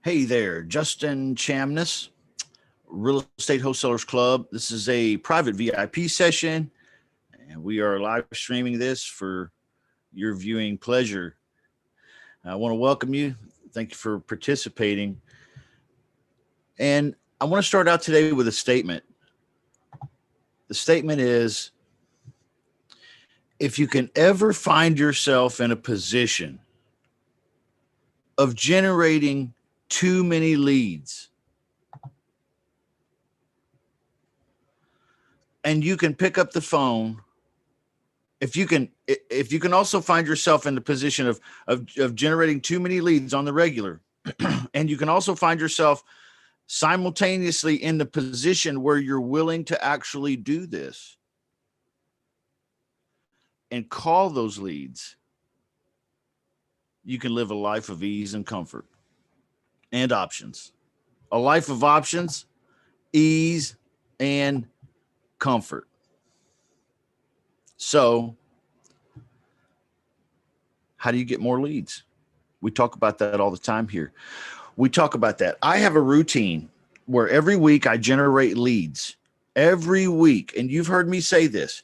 Hey there, Justin Chamness, Real Estate Wholesalers Club. This is a private VIP session, and we are live streaming this for your viewing pleasure. I want to welcome you. Thank you for participating. And I want to start out today with a statement. The statement is if you can ever find yourself in a position of generating too many leads, and you can pick up the phone, if you can also find yourself in the position of generating too many leads on the regular, and you can also find yourself simultaneously in the position where you're willing to actually do this and call those leads, you can live a life of ease and comfort and options. A life of options, ease, and comfort. So, how do you get more leads? We talk about that all the time here. We talk about that. I have a routine where every week I generate leads. Every week. And you've heard me say this.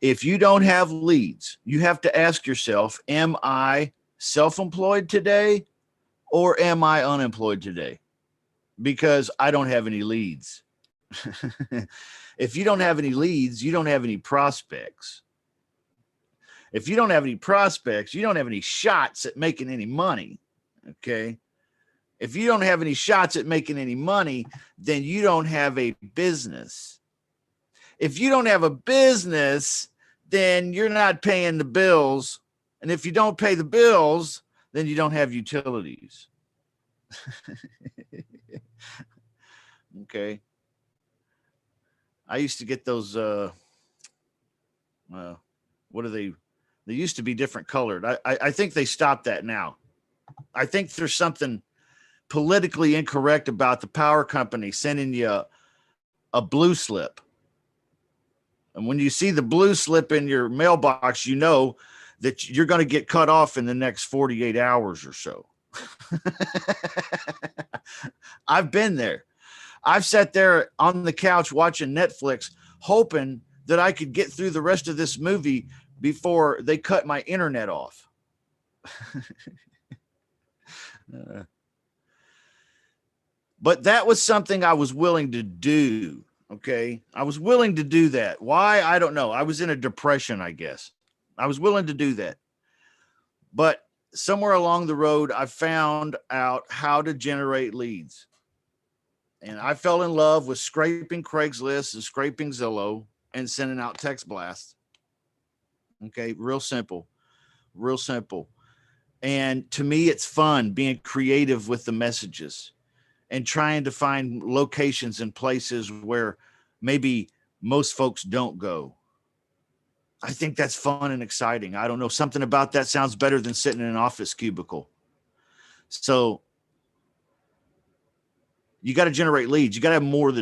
If you don't have leads, you have to ask yourself, am I self-employed today or am I unemployed today? Because I don't have any leads. If you don't have any leads, you don't have any prospects. If you don't have any prospects, you don't have any shots at making any money. Okay. If you don't have any shots at making any money, then you don't have a business. If you don't have a business, then you're not paying the bills. And if you don't pay the bills, then you don't have utilities. Okay. I used to get those, what are they? They used to be different colored. I think they stopped that now. I think there's something politically incorrect about the power company sending you a blue slip. And when you see the blue slip in your mailbox, you know that you're going to get cut off in the next 48 hours or so. I've been there. I've sat there on the couch watching Netflix, hoping that I could get through the rest of this movie before they cut my internet off. But that was something I was willing to do. Okay. I was willing to do that. Why? I don't know. I was in a depression, I guess. I was willing to do that. But somewhere along the road, I found out how to generate leads. And I fell in love with scraping Craigslist and scraping Zillow and sending out text blasts. Okay. Real simple. Real simple. And to me, it's fun being creative with the messages and trying to find locations and places where maybe most folks don't go. I think that's fun and exciting. I don't know. Something about that sounds better than sitting in an office cubicle. So you got to generate leads. You got to have more.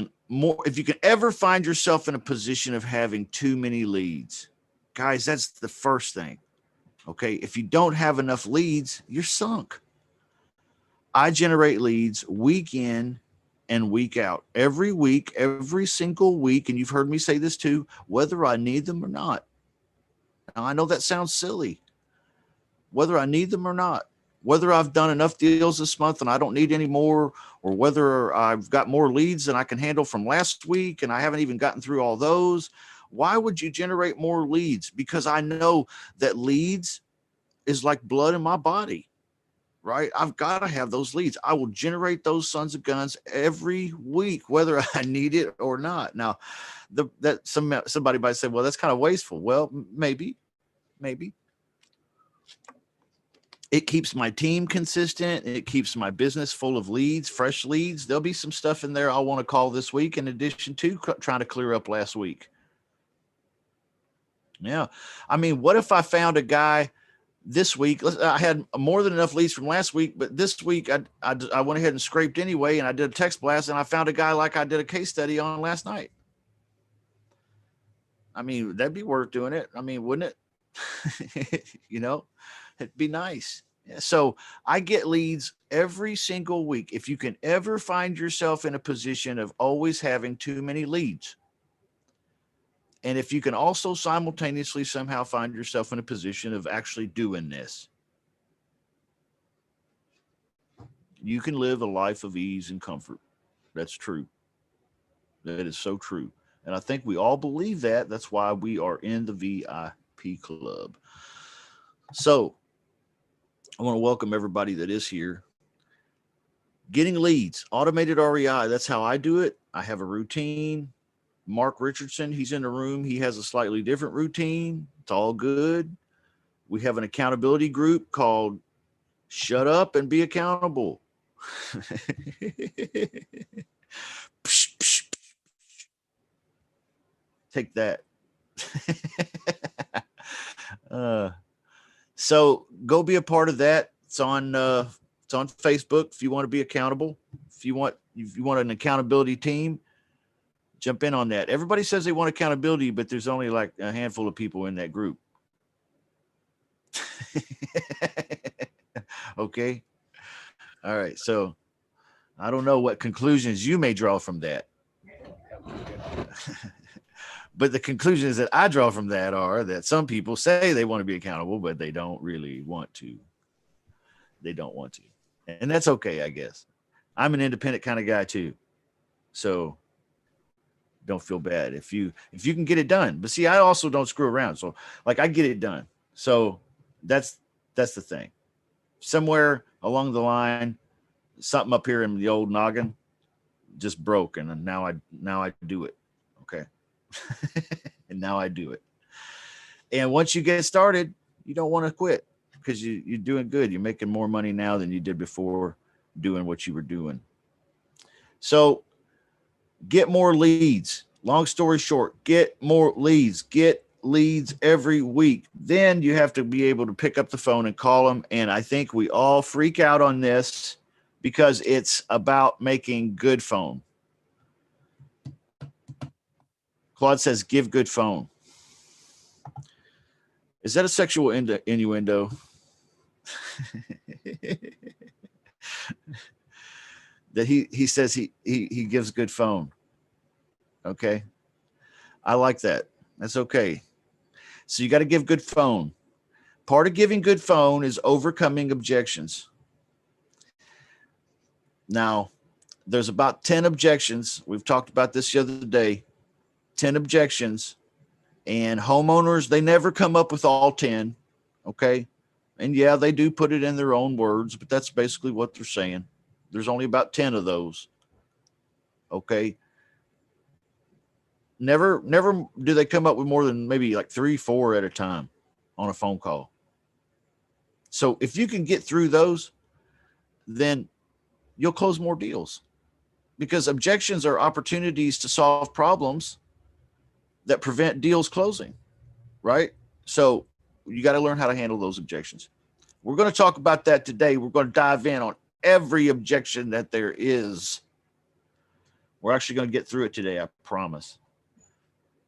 If you can ever find yourself in a position of having too many leads, guys, that's the first thing. Okay. If you don't have enough leads, you're sunk. I generate leads week in and week out. Every week, every single week. And you've heard me say this too, whether I need them or not. Now, I know that sounds silly. Whether I need them or not, whether I've done enough deals this month and I don't need any more, or whether I've got more leads than I can handle from last week and I haven't even gotten through all those. Why would you generate more leads? Because I know that leads is like blood in my body. Right? I've got to have those leads. I will generate those sons of guns every week, whether I need it or not. Now, somebody might say, well, that's kind of wasteful. Well, maybe. It keeps my team consistent. It keeps my business full of leads, fresh leads. There'll be some stuff in there I'll want to call this week in addition to trying to clear up last week. Yeah. I mean, what if I found a guy this week? I had more than enough leads from last week, but this week I went ahead and scraped anyway, and I did a text blast, and I found a guy like I did a case study on last night. I mean, that'd be worth doing it. I mean, wouldn't it? You know, it'd be nice. So I get leads every single week. If you can ever find yourself in a position of always having too many leads, and if you can also simultaneously somehow find yourself in a position of actually doing this, you can live a life of ease and comfort. That's true. That is so true. And I think we all believe that. That's why we are in the VIP club. So I want to welcome everybody that is here. Getting leads, automated REI. That's how I do it. I have a routine. Mark Richardson, he's in the room. He has a slightly different routine. It's all good. We have an accountability group called Shut Up and Be Accountable. Take that. So go be a part of that. It's on Facebook if you want to be accountable. If you want an accountability team, jump in on that. Everybody says they want accountability, but there's only like a handful of people in that group. Okay. All right. So I don't know what conclusions you may draw from that. But the conclusions that I draw from that are that some people say they want to be accountable, but they don't really want to. They don't want to. And that's okay, I guess. I'm an independent kind of guy too. So don't feel bad if you can get it done. But see, I also don't screw around. So like I get it done. So that's the thing. Somewhere along the line, something up here in the old noggin just broke, and now I do it. Okay. And now I do it. And once you get started, you don't want to quit because you're doing good. You're making more money now than you did before doing what you were doing. So get more leads. Long story short, get more leads. Get leads every week. Then you have to be able to pick up the phone and call them. And I think we all freak out on this because it's about making good phone. Claude says, give good phone. Is that a sexual innuendo? That he says he gives good phone. Okay. I like that. That's okay. So you got to give good phone. Part of giving good phone is overcoming objections. Now, there's about 10 objections. We've talked about this the other day. 10 objections. And homeowners, they never come up with all 10. Okay. And yeah, they do put it in their own words, but that's basically what they're saying. There's only about 10 of those. Okay. Never do they come up with more than maybe like 3-4 at a time on a phone call. So if you can get through those, then you'll close more deals, because objections are opportunities to solve problems that prevent deals closing, right? So you got to learn how to handle those objections. We're going to talk about that today. We're going to dive in on every objection that there is. We're actually going to get through it today, I promise.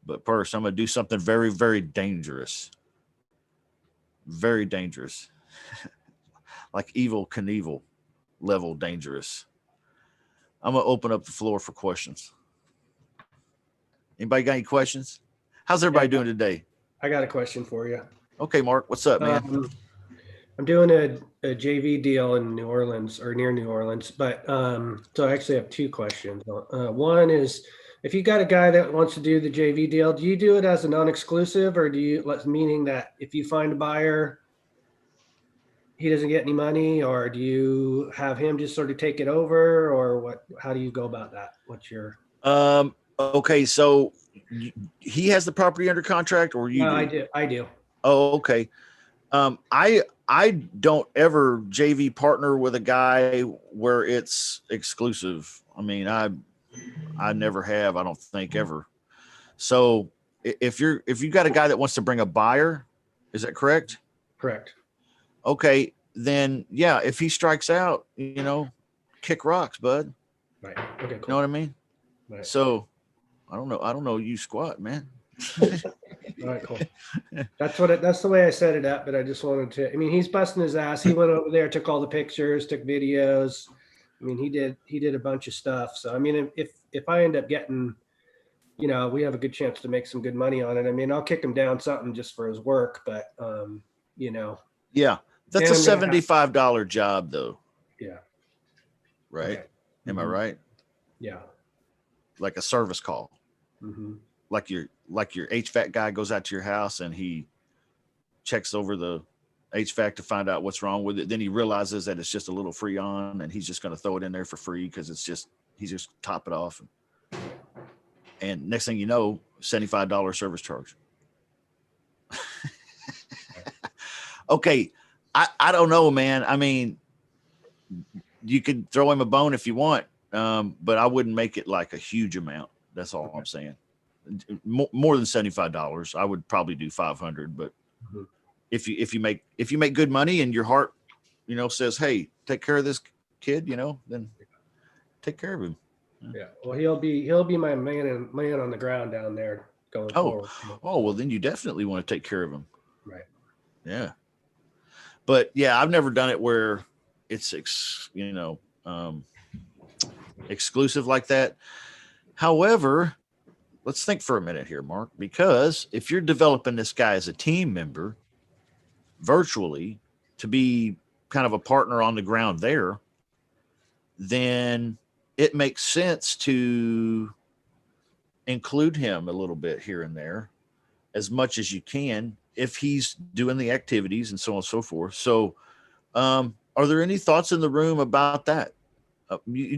But first, I'm going to do something very, very dangerous. Very dangerous. Like Evel Knievel level dangerous. I'm going to open up the floor for questions. Anybody got any questions? How's everybody doing today? I got a question for you. Okay, Mark, what's up, man? I'm doing a JV deal in New Orleans, or near New Orleans, but so I actually have two questions. One is, if you got a guy that wants to do the JV deal, do you do it as a non-exclusive, or do you, meaning that if you find a buyer, he doesn't get any money, or do you have him just sort of take it over, or what? How do you go about that? What's your? Okay, so he has the property under contract, or you? No, I do. Oh, okay. I don't ever JV partner with a guy where it's exclusive. I mean, I never have. I don't think ever. So if you got a guy that wants to bring a buyer, is that correct? Correct. Okay, then yeah, if he strikes out, kick rocks, bud. Right. Okay, cool. You know what I mean? Right. So I don't know you squat, man. All right, cool. That's the way I set it up, but I just wanted to, I mean, he's busting his ass. He went over there, took all the pictures, took videos. I mean, he did a bunch of stuff. So, I mean, if I end up getting, we have a good chance to make some good money on it. I mean, I'll kick him down something just for his work, but, Yeah. That's and a I'm gonna have- $75 job though. yeah. Right. Okay. Am I Mhm. right? Yeah. Like a service call. Hmm. Like your HVAC guy goes out to your house and he checks over the HVAC to find out what's wrong with it. Then he realizes that it's just a little Freon and he's just going to throw it in there for free because he's just top it off. And next thing you know, $75 service charge. Okay. I don't know, man. I mean, you could throw him a bone if you want, but I wouldn't make it like a huge amount. That's all I'm saying. More than $75, I would probably do 500. But Mhm. if you make good money and your heart, says, hey, take care of this kid, then take care of him. Yeah. Well, he'll be my man on the ground down there going forward. Oh, well, then you definitely want to take care of him. Right. Yeah. But yeah, I've never done it where it's, exclusive like that. However, let's think for a minute here, Mark, because if you're developing this guy as a team member virtually to be kind of a partner on the ground there, then it makes sense to include him a little bit here and there as much as you can if he's doing the activities and so on and so forth. So, are there any thoughts in the room about that?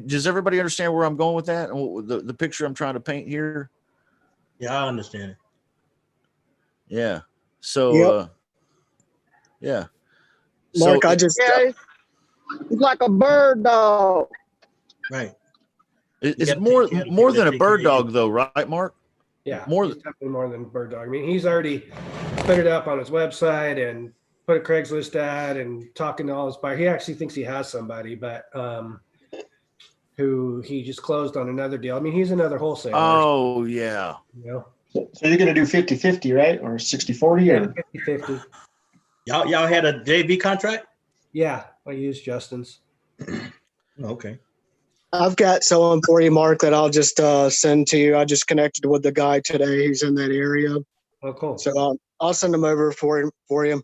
Does everybody understand where I'm going with that and the picture I'm trying to paint here? Yeah, I understand it. Yeah. So, Yep. yeah. Mark, So I just Okay. He's like a bird dog. Right. it's gotta more take care of more him, than a take care bird of you. dog, though, right, Mark? Yeah, More he's definitely more than bird dog. I mean, he's already put it up on his website and put a Craigslist ad and talking to all his buyers. He actually thinks he has somebody, but who he just closed on another deal. I mean, he's another wholesaler. Oh yeah. so you're gonna do 50-50, right? Or 60-40 Yeah, or 50-50. Y'all had a JV contract? Yeah, I used Justin's. Okay. I've got someone for you, Mark, that I'll just send to you. I just connected with the guy today. He's in that area. Oh, cool. So I'll send him over for you.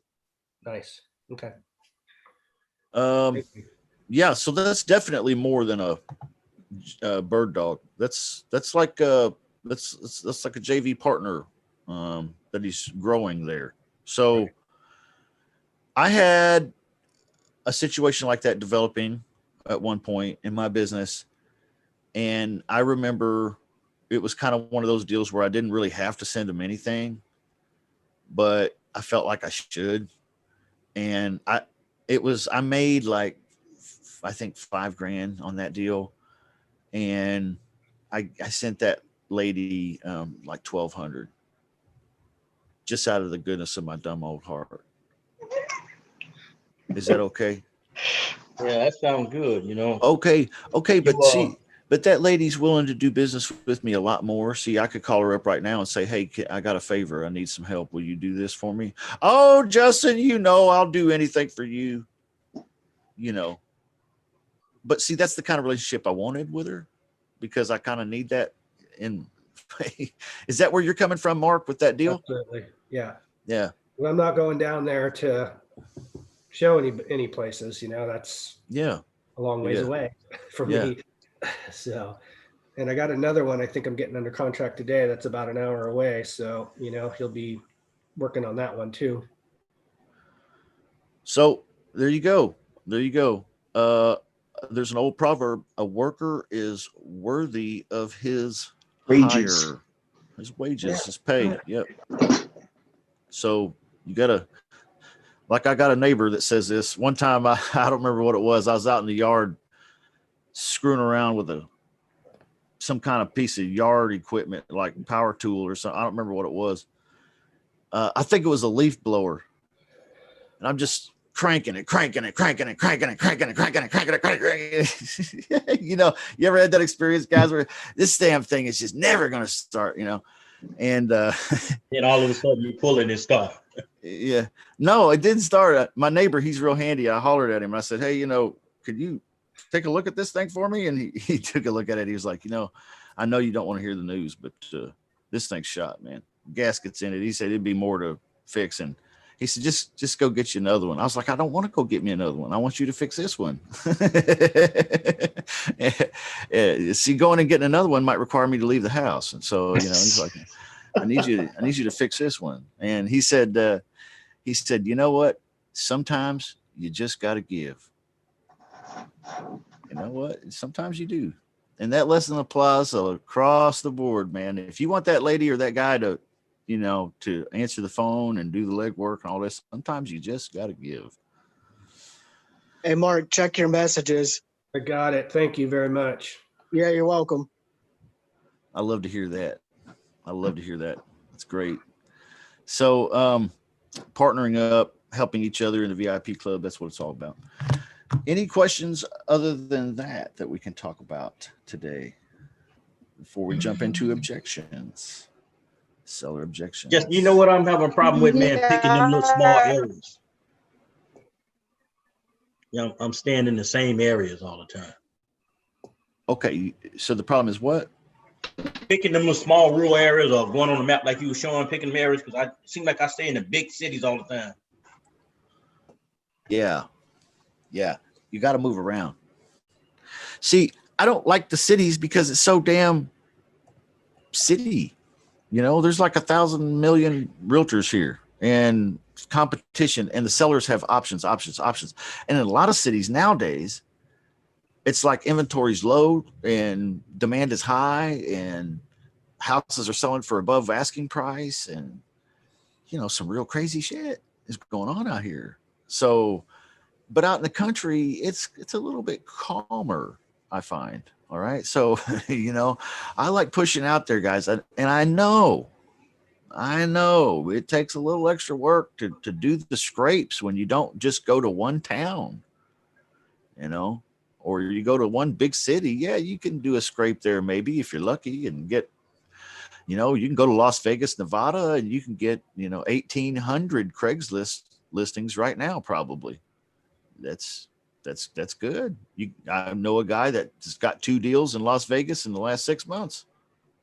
Nice. Okay. Yeah. So that's definitely more than a bird dog. That's like that's like a JV partner that he's growing there. So I had a situation like that developing at one point in my business, and I remember it was kind of one of those deals where I didn't really have to send him anything, but I felt like I should. And I made like, I think $5,000 on that deal. And I sent that lady like 1,200 just out of the goodness of my dumb old heart. Is that okay? Yeah, that sounds good, Okay. But You, but that lady's willing to do business with me a lot more. See, I could call her up right now and say, hey, I got a favor. I need some help. Will you do this for me? Oh, Justin, I'll do anything for you. But see, that's the kind of relationship I wanted with her because I kind of need that. Is that where you're coming from, Mark, with that deal? Absolutely. Yeah. Yeah. Well, I'm not going down there to show any places, that's Yeah. a long ways Yeah. away from Yeah. me. So, and I got another one I think I'm getting under contract today that's about an hour away. So, he'll be working on that one too. So there you go. There's an old proverb: a worker is worthy of his Wages. hire, his wages, his pay. Yep. So you gotta, like, I got a neighbor that says this. One time, I don't remember what it was. I was out in the yard screwing around with some kind of piece of yard equipment, like power tool or something. I don't remember what it was. I think it was a leaf blower, and I'm just cranking it. You ever had that experience, guys, where this damn thing is just never going to start, And Then all of a sudden you pulling this stuff. yeah, no, it didn't start. My neighbor, he's real handy. I hollered at him. I said, hey, could you take a look at this thing for me? And he took a look at it. He was like, I know you don't want to hear the news, but this thing's shot, man. Gaskets in it. He said it'd be more to fix. And he said, just go get you another one. I was like, I don't want to go get me another one. I want you to fix this one. See, going and getting another one might require me to leave the house. And so, he's like, I need you to fix this one. And he said, you know what? Sometimes you just got to give. You know what? Sometimes you do. And that lesson applies across the board, man. If you want that lady or that guy to, to answer the phone and do the legwork and all this, sometimes you just got to give. Hey, Mark, check your messages. I got it. Thank you very much. Yeah, you're welcome. I love to hear that. That's great. So, partnering up, helping each other in the VIP club, that's what it's all about. Any questions other than that we can talk about today before we jump into objections? Seller objections. Just, you know what I'm having a problem with, man? Picking them little small areas. I'm staying in the same areas all the time. Okay, so the problem is what? Picking them little small rural areas or going on the map like you were showing, picking them areas, because I seem like I stay in the big cities all the time. Yeah. You got to move around. See, I don't like the cities because it's so damn city. There's like 1,000 million realtors here and competition, and the sellers have options. And in a lot of cities nowadays, it's like inventory's low and demand is high and houses are selling for above asking price. And, some real crazy shit is going on out here. So, but out in the country, it's a little bit calmer, I find. All right. So, I like pushing out there, guys. And I know it takes a little extra work to do the scrapes when you don't just go to one town, or you go to one big city. Yeah, you can do a scrape there, maybe if you're lucky, and get, you can go to Las Vegas, Nevada, and you can get, 1,800 Craigslist listings right now, probably. That's good. I know a guy that's got 2 deals in Las Vegas in the last 6 months.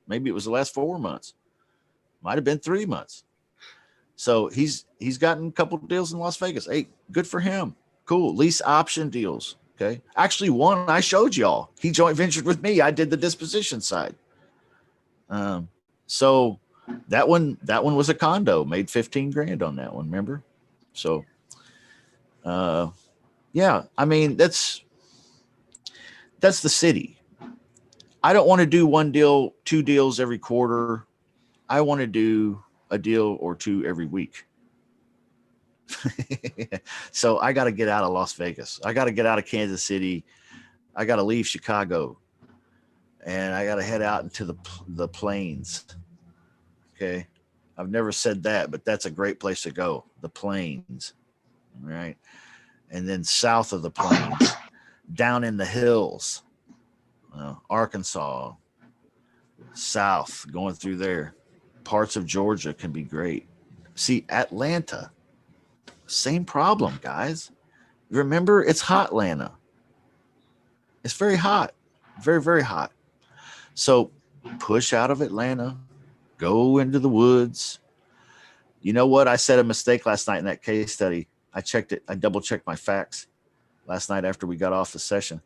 Maybe it was the last 4 months. Might have been 3 months. So he's gotten a couple of deals in Las Vegas. Hey, good for him. Cool. Lease option deals. Okay. Actually, one I showed y'all. He joint ventured with me. I did the disposition side. So that one was a condo. Made 15 grand on that one. Remember? So, yeah, I mean, that's the city. I don't want to do 1 deal, 2 deals every quarter. I want to do a deal or 2 every week. So I got to get out of Las Vegas. I got to get out of Kansas City. I got to leave Chicago, and I got to head out into the plains. Okay. I've never said that, but that's a great place to go. The plains. All right. And then south of the plains, down in the hills, Arkansas, south, going through there. Parts of Georgia can be great. See, Atlanta, same problem, guys. Remember, it's hot Atlanta. It's very hot, very, very hot. So push out of Atlanta, go into the woods. You know what? I said a mistake last night in that case study. I checked it. I double checked my facts last night after we got off the session.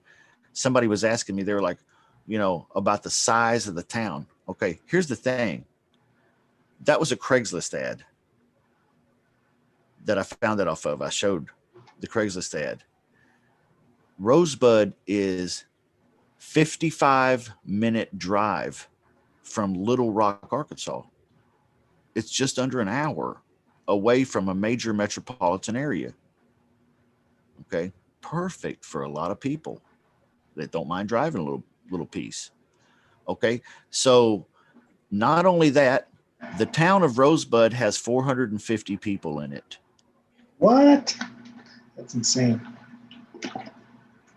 Somebody was asking me, they were like, about the size of the town. Okay, here's the thing. That was a Craigslist ad that I found it off of. I showed the Craigslist ad. Rosebud is 55-minute drive from Little Rock, Arkansas. It's just under an hour away from a major metropolitan area. Okay. Perfect for a lot of people that don't mind driving a little piece. Okay. So not only that, the town of Rosebud has 450 people in it. What? That's insane.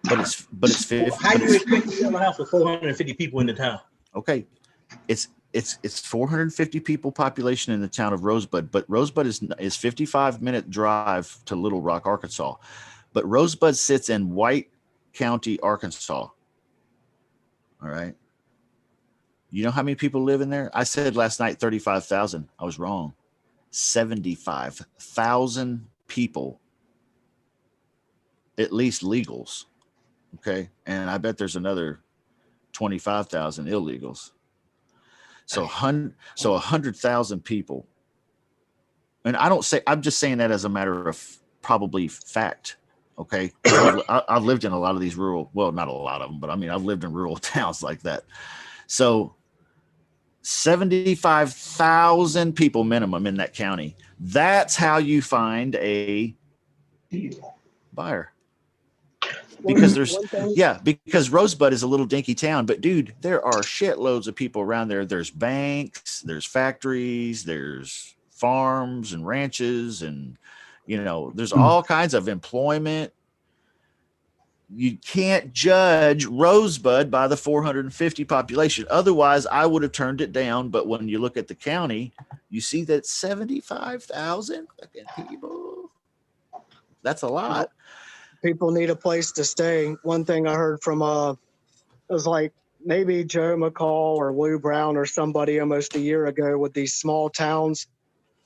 But it's 50. How do you expect to sell a house with 450 people in the town? Okay. It's It's 450 people population in the town of Rosebud, but Rosebud is 55-minute drive to Little Rock, Arkansas. But Rosebud sits in White County, Arkansas. All right. You know how many people live in there? I said last night 35,000. I was wrong. 75,000 people, at least legals. Okay. And I bet there's another 25,000 illegals. So 100,000 people. And I'm just saying that as a matter of probably fact. Okay. I've lived in a lot of these rural, well, not a lot of them, but I mean, I've lived in rural towns like that. So 75,000 people minimum in that county. That's how you find a buyer. Because because Rosebud is a little dinky town, but dude, there are shitloads of people around there. There's banks, there's factories, there's farms and ranches, and there's all kinds of employment. You can't judge Rosebud by the 450 population. Otherwise, I would have turned it down. But when you look at the county, you see that 75,000 people. That's a lot. People need a place to stay. One thing I heard from it was like maybe Joe McCall or Lou Brown or somebody almost a year ago with these small towns.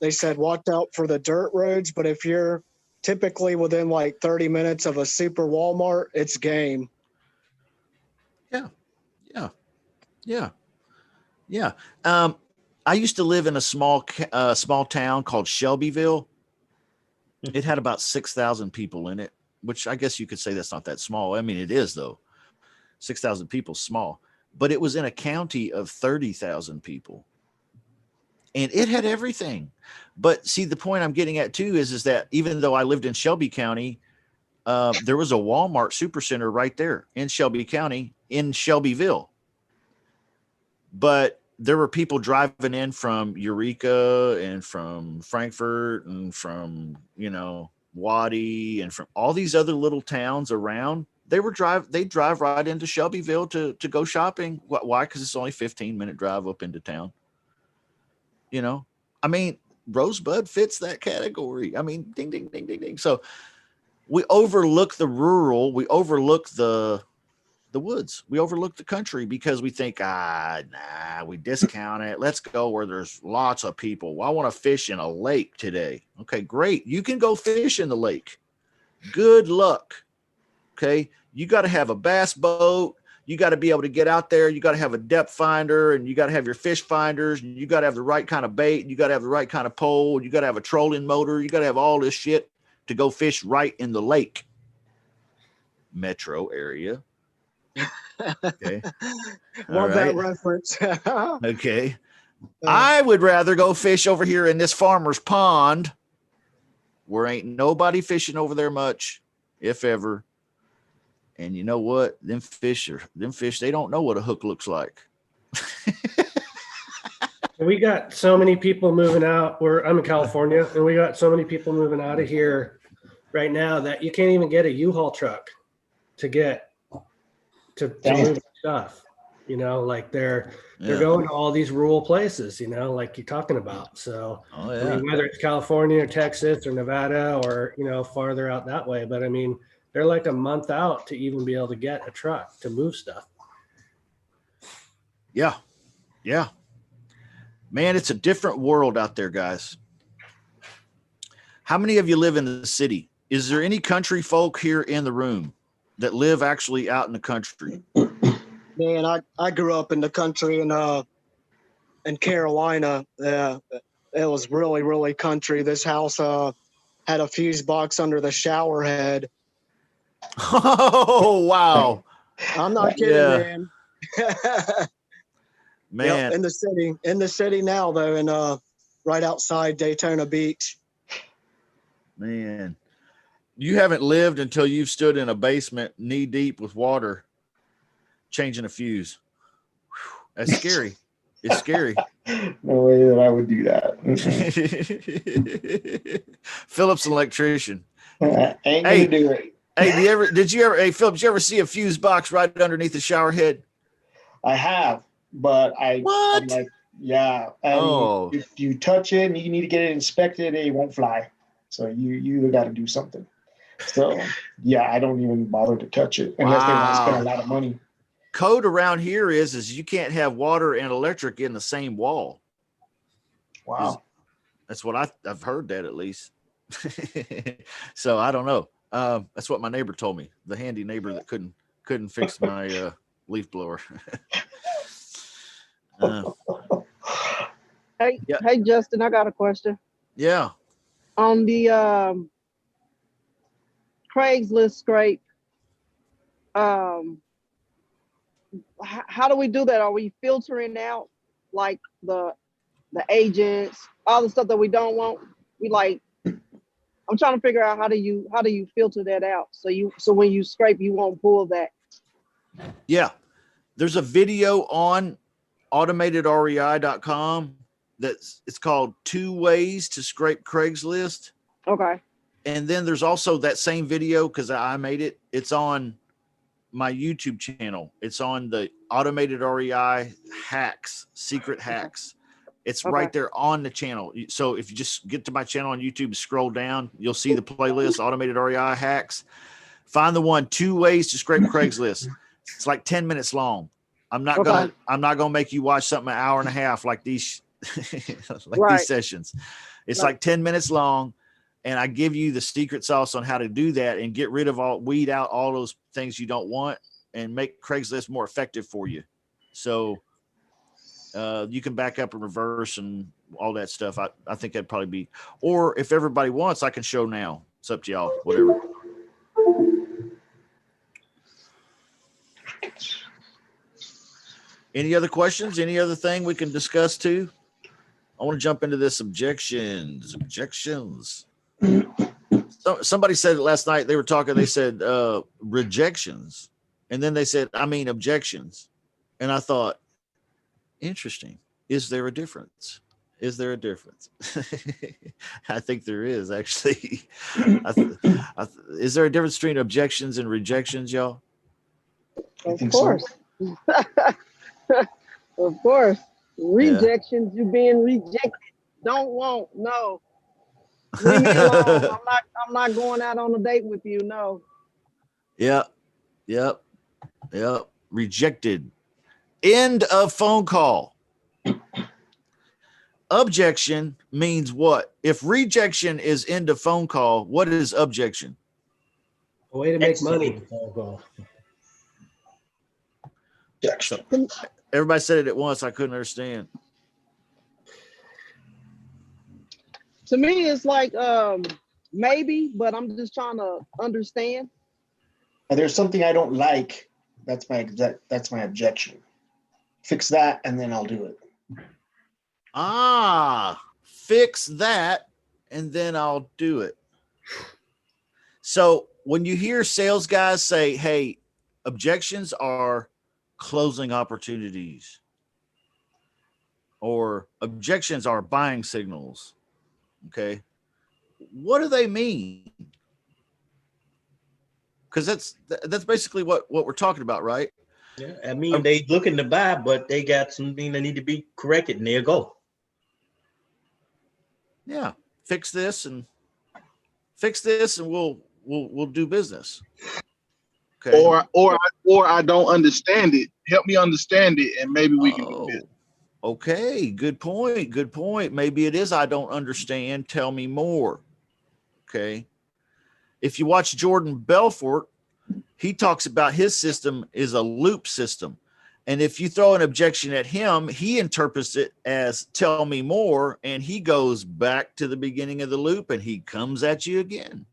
They said, watch out for the dirt roads, but if you're typically within like 30 minutes of a super Walmart, it's game. Yeah. I used to live in a small town called Shelbyville. It had about 6,000 people in it, which I guess you could say that's not that small. I mean, it is though. 6,000 people, small, but it was in a county of 30,000 people. And it had everything. But see, the point I'm getting at too is that even though I lived in Shelby County, there was a Walmart supercenter right there in Shelby County in Shelbyville. But there were people driving in from Eureka and from Frankfurt and from, Waddy and from all these other little towns around. They drive right into Shelbyville to go shopping. Why? Because it's only 15-minute drive up into town. I mean, Rosebud fits that category. I mean, ding, ding, ding, ding, ding. So we overlook the rural. We overlook the woods. We overlook the country because we think, we discount it. Let's go where there's lots of people. Well, I want to fish in a lake today. Okay, great. You can go fish in the lake. Good luck. Okay. You got to have a bass boat. You got to be able to get out there. You got to have a depth finder, and you got to have your fish finders, and you got to have the right kind of bait. You got to have the right kind of pole. You got to have a trolling motor. You got to have all this shit to go fish right in the lake. Metro area. Okay. Love that reference. Okay. I would rather go fish over here in this farmer's pond where ain't nobody fishing over there much, if ever. And you know what? Them fish, they don't know what a hook looks like. We got so many people moving out. I'm in California, and we got so many people moving out of here right now that you can't even get a U-Haul truck to move stuff. Like they're going to all these rural places, like you're talking about. So I mean, whether it's California or Texas or Nevada or farther out that way, but I mean, they're like a month out to even be able to get a truck to move stuff. Yeah. Man, it's a different world out there, guys. How many of you live in the city? Is there any country folk here in the room that live actually out in the country? Man, I grew up in the country in Carolina. It was really, really country. This house had a fuse box under the shower head. Oh, wow. I'm not kidding, man. Yep, in the city now though, and right outside Daytona Beach. Man, you haven't lived until you've stood in a basement knee deep with water changing a fuse. Whew, that's scary. It's scary. No way that I would do that. Philip's an electrician. Ain't gonna do it. Hey, Philip, did you ever see a fuse box right underneath the shower head? I have, but I'm like, Yeah. And Oh. if you touch it and you need to get it inspected, it won't fly. So you got to do something. So yeah, I don't even bother to touch it unless they want to spend a lot of money. Code around here is you can't have water and electric in the same wall. Wow. That's what I've heard that at least. So I don't know. That's what my neighbor told me. The handy neighbor that couldn't fix my leaf blower. Hey, Yeah. hey, Justin, I got a question. Yeah. On the Craigslist scrape, how do we do that? Are we filtering out like the agents, all the stuff that we don't want? We like, I'm trying to figure out how do you filter that out so when you scrape you won't pull that. Yeah. There's a video on automatedrei.com it's called 2 Ways to Scrape Craigslist. Okay. And then there's also that same video, because I made it. It's on my YouTube channel. It's on the Automated REI hacks, secret hacks. It's right there on the channel. So if you just get to my channel on YouTube, scroll down, you'll see the playlist, Automated REI hacks. Find the one, 2 Ways to Scrape Craigslist. It's like 10 minutes long. I'm not gonna make you watch something an hour and a half like these these sessions. It's like 10 minutes long, and I give you the secret sauce on how to do that and get rid of weed out all those things you don't want and make Craigslist more effective for you. So you can back up and reverse and all that stuff. I think that'd probably be, or if everybody wants, I can show now. It's up to y'all, whatever. Any other questions? Any other thing we can discuss too? I want to jump into this objections. So, somebody said it last night. They were talking. They said rejections, and then they said, I mean, objections. And I thought, interesting. Is there a difference? Is there a difference? I think there is, actually. Is there a difference between objections and rejections, y'all? Of course. So. Of course. Rejections, you being rejected. Don't want, no. Leave me alone. I'm not going out on a date with you, no. Yep. Rejected. End of phone call. Objection means what? If rejection is end of phone call, what is objection? A way to make money. Phone call. Objection. Everybody said it at once. I couldn't understand. To me, it's like maybe, but I'm just trying to understand. There's something I don't like. That's my objection. Fix that, and then I'll do it. Fix that, and then I'll do it. So when you hear sales guys say, hey, objections are closing opportunities, or objections are buying signals, okay, what do they mean? Because that's basically what we're talking about, right? Yeah, I mean, they looking to buy, but they got something that need to be corrected, and there you go. Yeah, fix this, and we'll do business. Okay. Or I don't understand it. Help me understand it, and maybe we can do it. Okay, good point. Maybe it is I don't understand. Tell me more. Okay. If you watch Jordan Belfort, he talks about his system is a loop system. And if you throw an objection at him, he interprets it as tell me more, and he goes back to the beginning of the loop and he comes at you again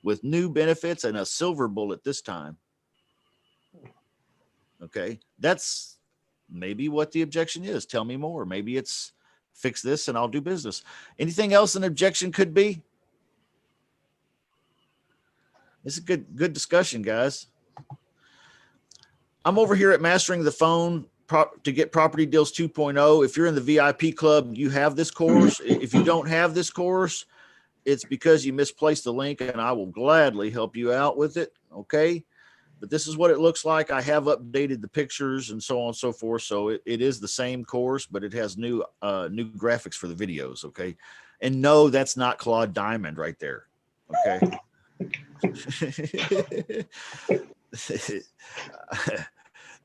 with new benefits and a silver bullet this time. Okay. That's maybe what the objection is. Tell me more. Maybe it's fix this and I'll do business. Anything else an objection could be? It's a good discussion, guys. I'm over here at Mastering the Phone to get Property Deals 2.0. If you're in the VIP club, you have this course. If you don't have this course, it's because you misplaced the link, and I will gladly help you out with it. Okay. but this is what it looks like. I have updated the pictures and so on and so forth. So it is the same course, but it has new graphics for the videos. Okay. And no, that's not Claude Diamond right there. Okay.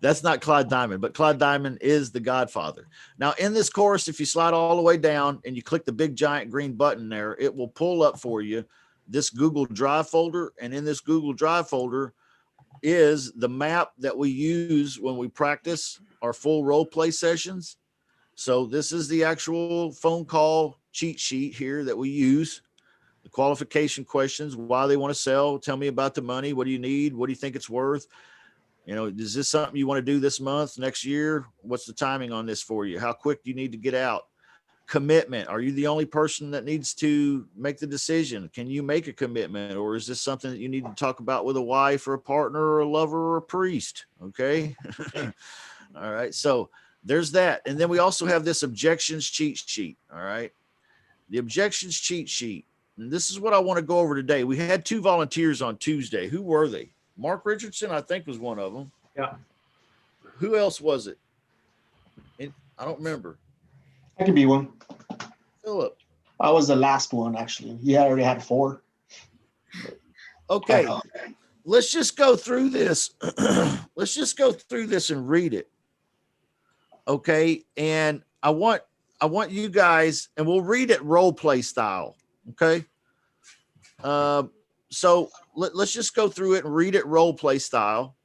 That's not Claude Diamond, but Claude Diamond is the Godfather. Now, in this course, if you slide all the way down and you click the big giant green button there, it will pull up for you this Google Drive folder. And in this Google Drive folder is the map that we use when we practice our full role play sessions. So this is the actual phone call cheat sheet here that we use. The qualification questions, why they want to sell, tell me about the money, what do you need, what do you think it's worth? You know, is this something you want to do this month, next year? What's the timing on this for you? How quick do you need to get out? Commitment. Are you the only person that needs to make the decision? Can you make a commitment? Or is this something that you need to talk about with a wife or a partner or a lover or a priest? Okay. All right. So there's that. And then we also have this objections cheat sheet. All right. The objections cheat sheet. And this is what I want to go over today. We had 2 volunteers on Tuesday. Who were they? Mark Richardson, I think, was one of them. Yeah. Who else was it? I don't remember. I could be one. Philip. I was the last one, actually. He already had 4. Okay. Let's just go through this. Let's just go through this and read it. Okay. And I want you guys, and we'll read it role play style. Okay. So let's just go through it and read it role play style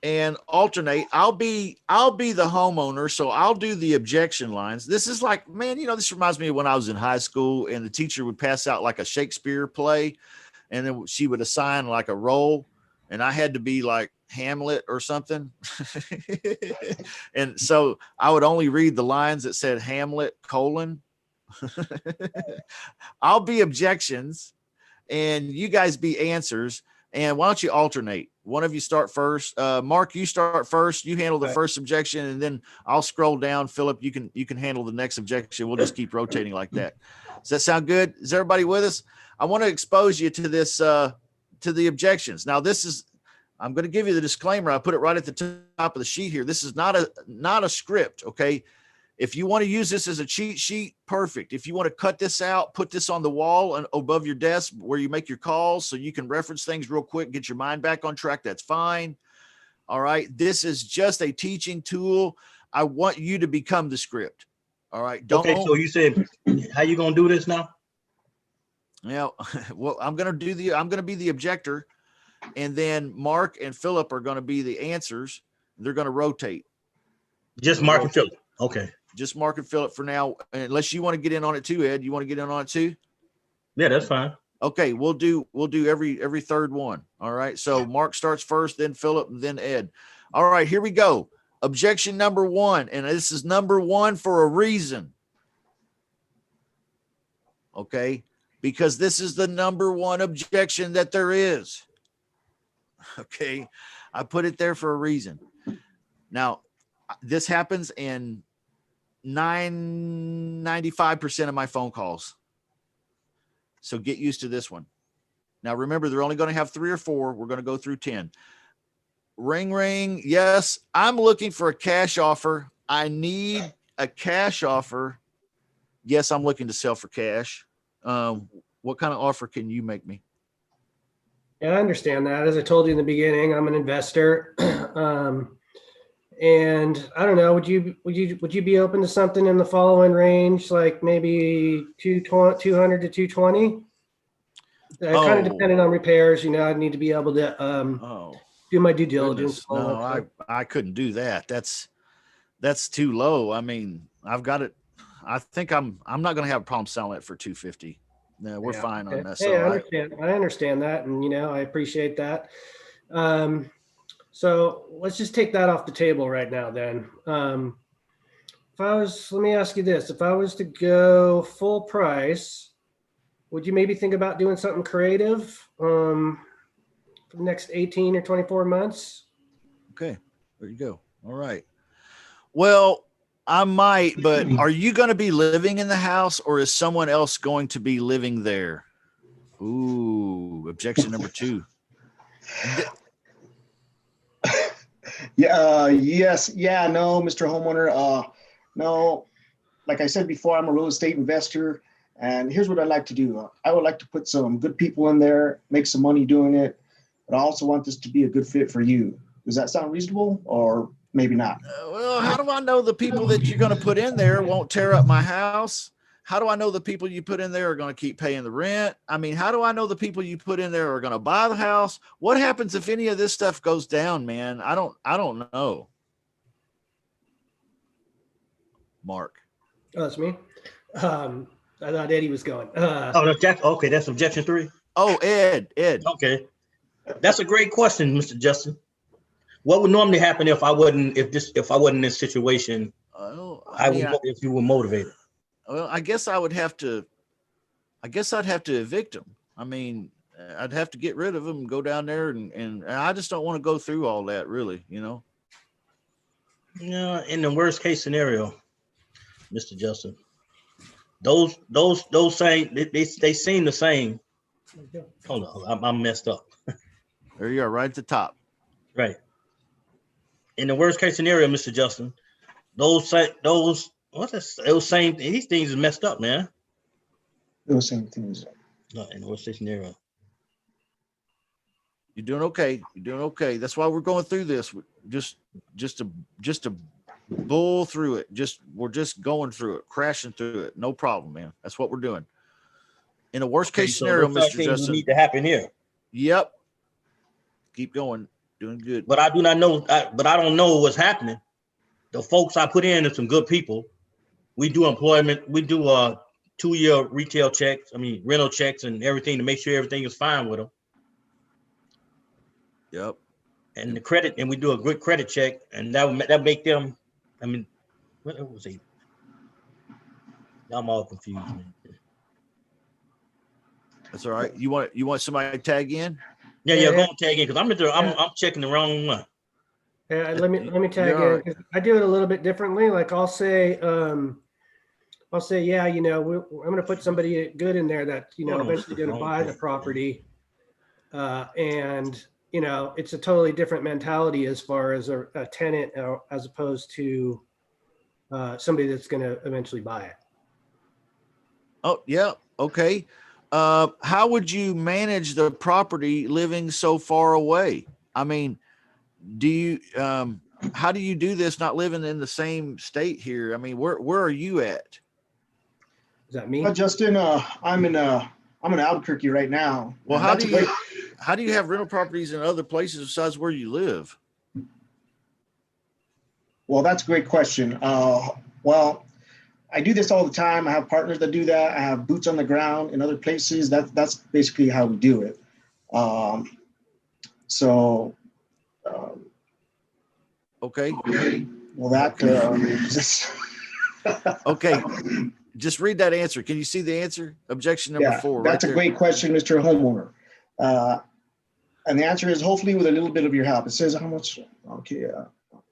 and alternate. I'll be the homeowner. So I'll do the objection lines. This is like, man, this reminds me of when I was in high school and the teacher would pass out like a Shakespeare play and then she would assign like a role and I had to be like Hamlet or something. And so I would only read the lines that said Hamlet : I'll be objections and you guys be answers. And why don't you alternate? One of you start first. Mark, you start first. You handle the first objection, and then I'll scroll down. Philip, you can handle the next objection. We'll just keep rotating like that. Does that sound good? Is everybody with us? I want to expose you to this, to the objections. Now, I'm going to give you the disclaimer. I put it right at the top of the sheet here. This is not a script. Okay. If you want to use this as a cheat sheet, perfect. If you want to cut this out, put this on the wall and above your desk where you make your calls so you can reference things real quick, get your mind back on track, that's fine. All right. This is just a teaching tool. I want you to become the script. All right. Okay, so you said, how you going to do this now? Yeah. Well, I'm going to be the objector, and then Mark and Philip are going to be the answers. They're going to rotate. Just Mark and Philip. Okay. Just Mark and Philip for now, unless you want to get in on it too, Ed. You want to get in on it too? Yeah, that's fine. Okay, we'll do every third one. All right. So Mark starts first, then Philip, and then Ed. All right, here we go. Objection number 1, and this is number 1 for a reason. Okay, because this is the number 1 objection that there is. Okay, I put it there for a reason. Now, this happens in 95% of my phone calls. So get used to this one. Now, remember, they're only going to have 3 or 4. We're going to go through 10. Ring, ring. Yes, I'm looking for a cash offer. I need a cash offer. Yes, I'm looking to sell for cash. What kind of offer can you make me? Yeah, I understand that. As I told you in the beginning, I'm an investor. And I don't know, would you be open to something in the following range, like maybe 200 to 220? Kind of depending on repairs, I'd need to be able to do my due diligence. No, I couldn't do that. That's too low. I mean, I've got it. I think I'm not going to have a problem selling it for 250. No, we're fine on that. Hey, I understand that, and I appreciate that. So let's just take that off the table right now then. Let me ask you this. If I was to go full price, would you maybe think about doing something creative for the next 18 or 24 months? Okay, there you go. All right. Well, I might, but are you going to be living in the house or is someone else going to be living there? Ooh, objection number 2. Yeah, yes, yeah, no, Mr. Homeowner. No, like I said before, I'm a real estate investor, and here's what I'd like to do. I would like to put some good people in there, make some money doing it, but I also want this to be a good fit for you. Does that sound reasonable, or maybe not? Well, how do I know the people that you're going to put in there won't tear up my house? How do I know the people you put in there are going to keep paying the rent? I mean, how do I know the people you put in there are going to buy the house? What happens if any of this stuff goes down, man? I don't know. Mark. Oh, that's me. I thought Eddie was going. Oh, that's Jack. Okay, that's objection 3. Oh, Ed. Okay, that's a great question, Mr. Justin. What would normally happen if I wasn't in this situation? If you were motivated. Well, I guess I'd have to evict them. I mean, I'd have to get rid of them and go down there and I just don't want to go through all that, really, you know? Yeah, in the worst case scenario, Mr. Justin, those same they seem the same. Hold on, I'm messed up. There you are, right at the top. Right. In the worst case scenario, Mr. Justin, those same these things is messed up, man. Those same things. No, in the worst case scenario. You're doing okay. You're doing okay. That's why we're going through this. Just to bull through it. We're just going through it, crashing through it. No problem, man. That's what we're doing. In a worst case scenario, Mr. Justin, need to happen here. Yep. Keep going. Doing good. But I do not know. But I don't know what's happening. The folks I put in are some good people. We do employment. We do 2-year retail checks. I mean, rental checks and everything to make sure everything is fine with them. Yep. And the credit, and we do a good credit check, and that make them. I mean, what was it? I'm all confused, man. That's all right. You want somebody to tag in? Yeah, go on tag in because I'm checking the wrong one. Yeah, let me tag in. 'Cause I do it a little bit differently. Like I'll say, yeah, you know, I'm going to put somebody good in there that, you know, eventually going to buy the property. And, you know, it's a totally different mentality as far as a tenant as opposed to somebody that's going to eventually buy it. Oh, yeah. Okay. How would you manage the property living so far away? I mean, how do you do this not living in the same state here? I mean, where are you at? Is that me? Justin, I'm in Albuquerque right now. Well, how do you have rental properties in other places besides where you live? Well, that's a great question. Well, I do this all the time. I have partners that do that. I have boots on the ground in other places. That's basically how we do it. Okay. Well, that. Okay. Just read that answer. Can you see the answer? Objection number 4. That's a great question, Mr. Homeowner. And the answer is hopefully with a little bit of your help. It says how much. Okay.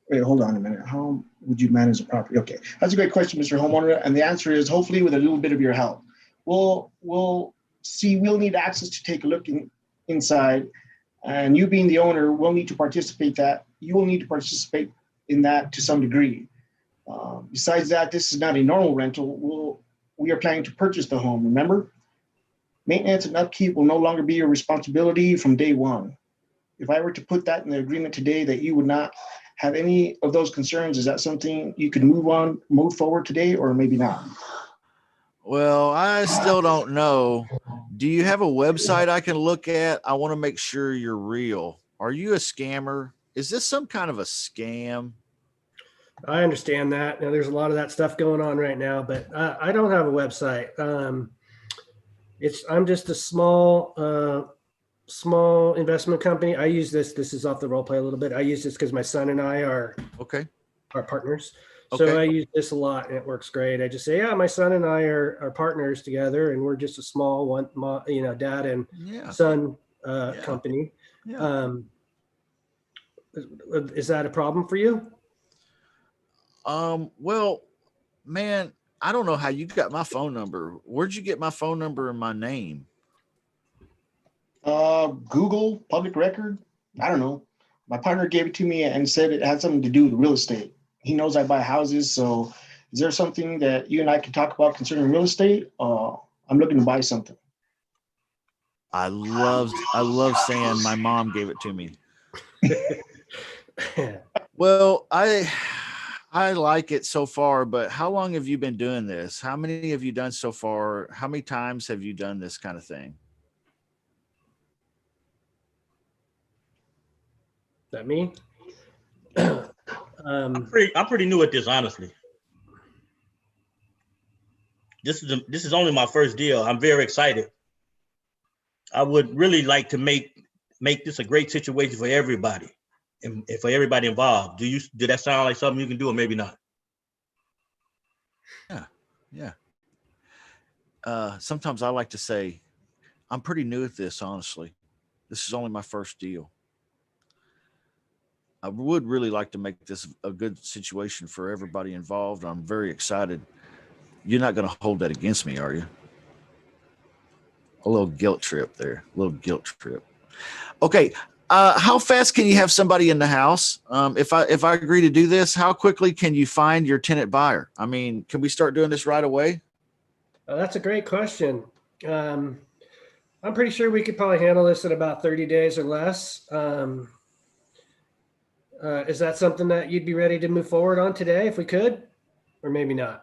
Wait, hold on a minute. How would you manage the property? Okay, that's a great question, Mr. Homeowner. And the answer is hopefully with a little bit of your help. We'll see. We'll need access to take a look inside, and you being the owner, will need to participate. You will need to participate in that to some degree. Besides that, this is not a normal rental. We are planning to purchase the home. Remember, maintenance and upkeep will no longer be your responsibility from day one. If I were to put that in the agreement today, that you would not have any of those concerns, is that something you could move forward today, or maybe not? Well, I still don't know. Do you have a website I can look at? I want to make sure you're real. Are you a scammer? Is this some kind of a scam? I understand that. Now, there's a lot of that stuff going on right now, but I don't have a website. I'm just a small investment company. I use this. This is off the role play a little bit. I use this because my son and I are partners. So I use this a lot, and it works great. I just say, yeah, my son and I are partners together, and we're just a small one, dad and son company. Yeah. Is that a problem for you? Well, man, I don't know how you got my phone number. Where'd you get my phone number and my name? Google, public record. I don't know. My partner gave it to me and said it had something to do with real estate. He knows I buy houses, so is there something that you and I can talk about concerning real estate? I'm looking to buy something. I love saying my mom gave it to me. Well, I like it so far, but how long have you been doing this? How many have you done so far? How many times have you done this kind of thing? Is that me? I'm pretty new at this, honestly. This is only my first deal. I'm very excited. I would really like to make this a great situation for everybody and for everybody involved. Do that sound like something you can do, or maybe not? Yeah. Sometimes I like to say, I'm pretty new at this, honestly. This is only my first deal. I would really like to make this a good situation for everybody involved. I'm very excited. You're not going to hold that against me, are you? A little guilt trip there. A little guilt trip. Okay. How fast can you have somebody in the house? If I agree to do this, how quickly can you find your tenant buyer? I mean, can we start doing this right away? That's a great question. I'm pretty sure we could probably handle this in about 30 days or less. Is that something that you'd be ready to move forward on today if we could, or maybe not?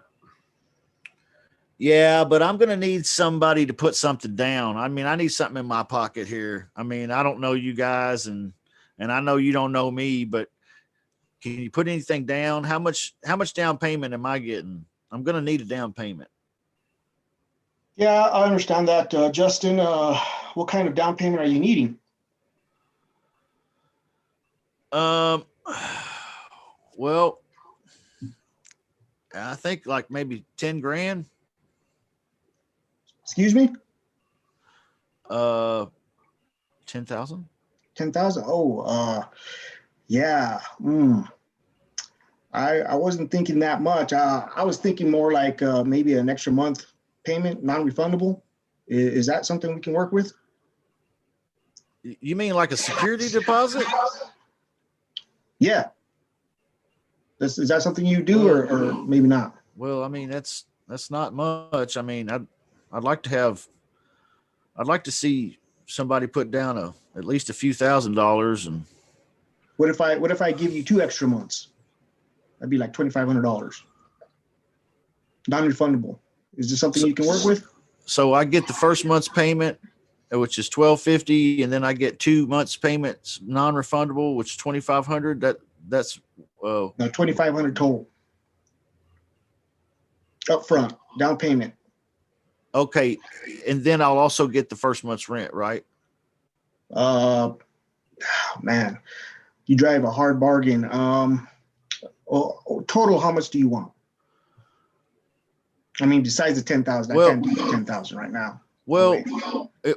Yeah, but I'm going to need somebody to put something down. I mean, I need something in my pocket here. I mean, I don't know you guys and I know you don't know me, but can you put anything down? How much down payment am I getting? I'm going to need a down payment. Yeah, I understand that. Justin, what kind of down payment are you needing? Well, I think like maybe 10 grand. Excuse me? 10,000. 10,000. Oh, yeah. I wasn't thinking that much. I was thinking more like maybe an extra month payment, non-refundable. Is that something we can work with? You mean like a security deposit? Yeah. Is that something you do or maybe not? Well, I mean, that's not much. I mean, I'd like to see somebody put down at least a few $1,000s. And what if I give you 2 extra months? That'd be like $2,500. Non-refundable. Is this something you can work with? So I get the first month's payment, which is $1,250, and then I get 2 months payments non-refundable, which is $2,500. That's No, $2,500 total. Up front, down payment. okay. And then I'll also get the first month's rent, right? Man, you drive a hard bargain. Total, how much do you want? I mean, besides the 10,000, I can't do 10,000 right now. Well,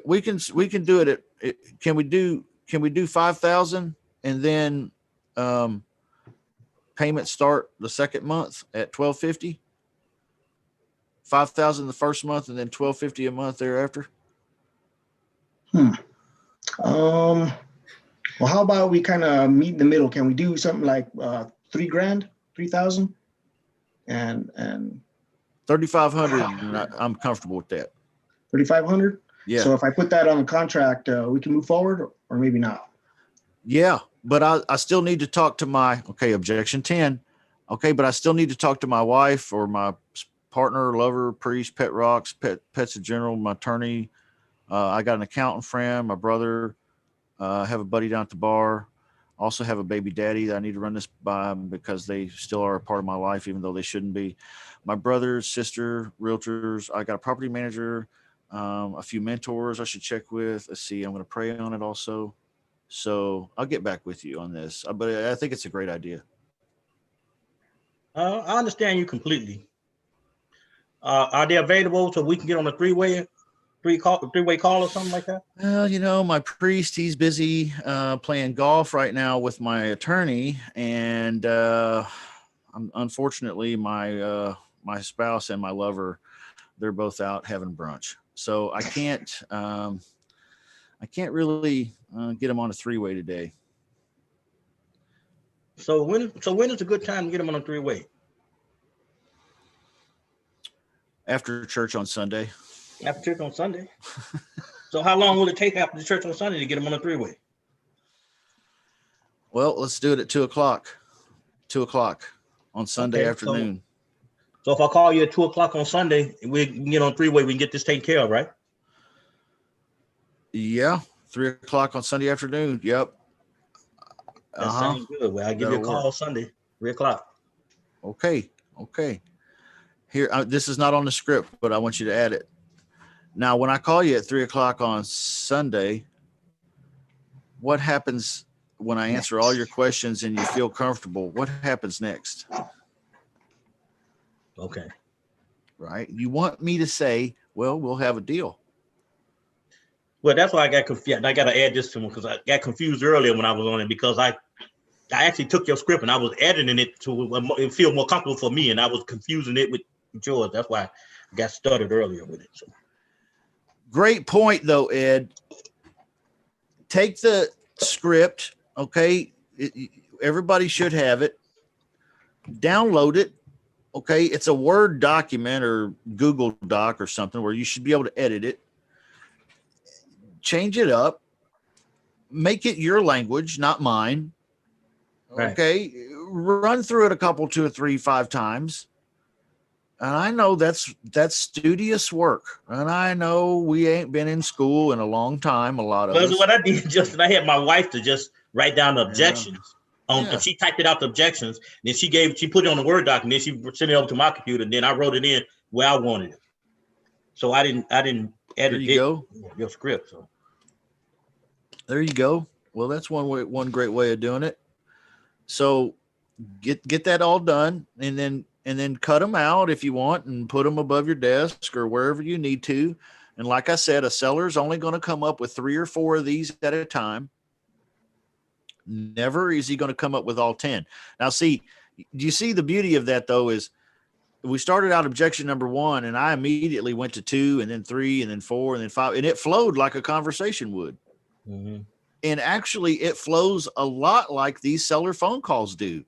we can do it can we do 5,000 and then payments start the second month at $1,250? 5,000 the first month and then $1,250 a month thereafter. Well, how about we kind of meet in the middle? Can we do something like 3 grand, 3,000, and 3,500? I'm comfortable with that. 3,500. Yeah. So if I put that on the contract, we can move forward, or maybe not. Yeah, but I still need to talk to my objection 10. Okay, but I still need to talk to my wife or my partner, lover, priest, pet rocks, pets in general, my attorney. I got an accountant friend, my brother. I have a buddy down at the bar. Also have a baby daddy that I need to run this by because they still are a part of my life, even though they shouldn't be. My brother, sister, realtors. I got a property manager, a few mentors I should check with. Let's see, I'm going to pray on it also. So I'll get back with you on this, but I think it's a great idea. I understand you completely. Are they available so we can get on a three-way call or something like that? Well, my priest, he's busy playing golf right now with my attorney, and unfortunately, my spouse and my lover, they're both out having brunch, so I can't really get them on a 3-way today. So when is a good time to get them on a three-way? After church on Sunday. After church on Sunday. So how long will it take after the church on Sunday to get them on a three-way? Well, let's do it at 2:00. 2:00 on Sunday Okay, afternoon. So if I call you at 2:00 on Sunday, we can get on three-way, we can get this taken care of, right? Yeah, 3:00 on Sunday afternoon. Yep. That sounds good. Well, I'll give you a That'll call work. Sunday, 3:00. Okay. Here, this is not on the script, but I want you to add it. Now, when I call you at 3:00 on Sunday, what happens when I answer all your questions and you feel comfortable? What happens next? Okay. Right? You want me to say, well, we'll have a deal. Well, that's why I got confused. I got to add this to them because I got confused earlier when I was on it because I actually took your script and I was editing it to feel more comfortable for me, and I was confusing it with yours. That's why I got started earlier with it. So. Great point, though, Ed. Take the script, okay? Everybody should have it. Download it, okay? It's a Word document or Google Doc or something where you should be able to edit it. Change it up. Make it your language, not mine. Right. Okay? Run through it a couple, 2 or 3, 5 times. And I know that's studious work. And I know we ain't been in school in a long time, a lot of Well, us. what I did I had my wife to just write down the objections. Yeah. She typed it out the objections, then she put it on the Word document, then she sent it over to my computer, and then I wrote it in where I wanted it. So I didn't edit There you go. your script. So There you go. Well, that's one great way of doing it. So get that all done, and then cut them out if you want and put them above your desk or wherever you need to. And like I said, a seller's only going to come up with 3 or 4 of these at a time. Never is he going to come up with all 10. Now, see, do you see the beauty of that, though, is we started out objection number 1, and I immediately went to 2 and then 3 and then 4 and then 5, and it flowed like a conversation would. mm-hmm. And actually it flows a lot like these seller phone calls do,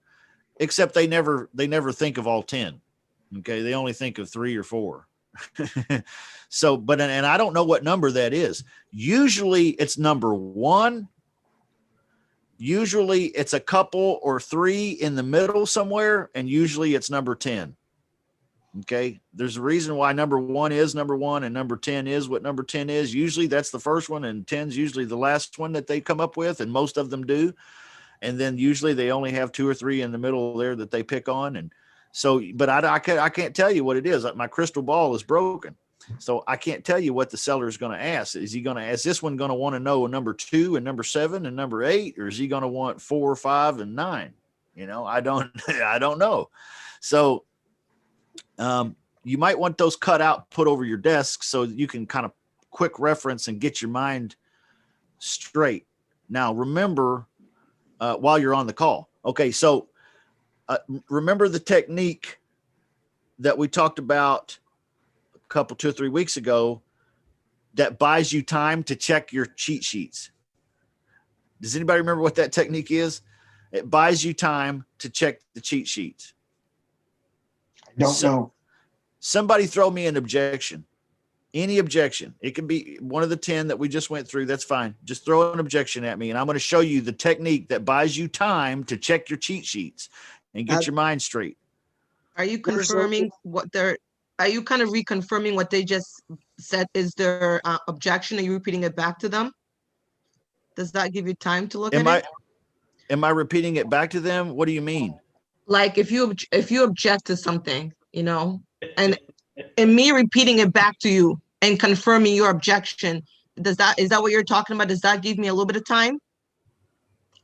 except they never think of all 10. Okay. They only think of 3 or 4. So, and I don't know what number that is. Usually it's number 1. Usually it's a couple or 3 in the middle somewhere. And usually it's number 10. Okay. There's a reason why number 1 is number 1 and number 10 is what number 10 is. Usually that's the first one, and 10's usually the last one that they come up with. And most of them do. And then usually they only have 2 or 3 in the middle there that they pick on. And so, but I can't tell you what it is. My crystal ball is broken. So I can't tell you what the seller is going to ask. Is this one going to want to know number 2 and number 7 and number 8, or is he going to want 4, 5, and 9? I don't know. So, you might want those cut out, put over your desk so that you can kind of quick reference and get your mind straight. Now, remember, while you're on the call. Okay. So, remember the technique that we talked about a couple, 2 or 3 weeks ago that buys you time to check your cheat sheets. Does anybody remember what that technique is? It buys you time to check the cheat sheets. Don't know. Somebody throw me an objection. Any objection. It can be one of the 10 that we just went through. That's fine. Just throw an objection at me, and I'm going to show you the technique that buys you time to check your cheat sheets and get your mind straight. Are you confirming are you kind of reconfirming what they just said is their objection? Are you repeating it back to them? Does that give you time to look at it? Am I repeating it back to them? What do you mean? Like if you object to something, and me repeating it back to you and confirming your objection, is that what you're talking about? Does that give me a little bit of time?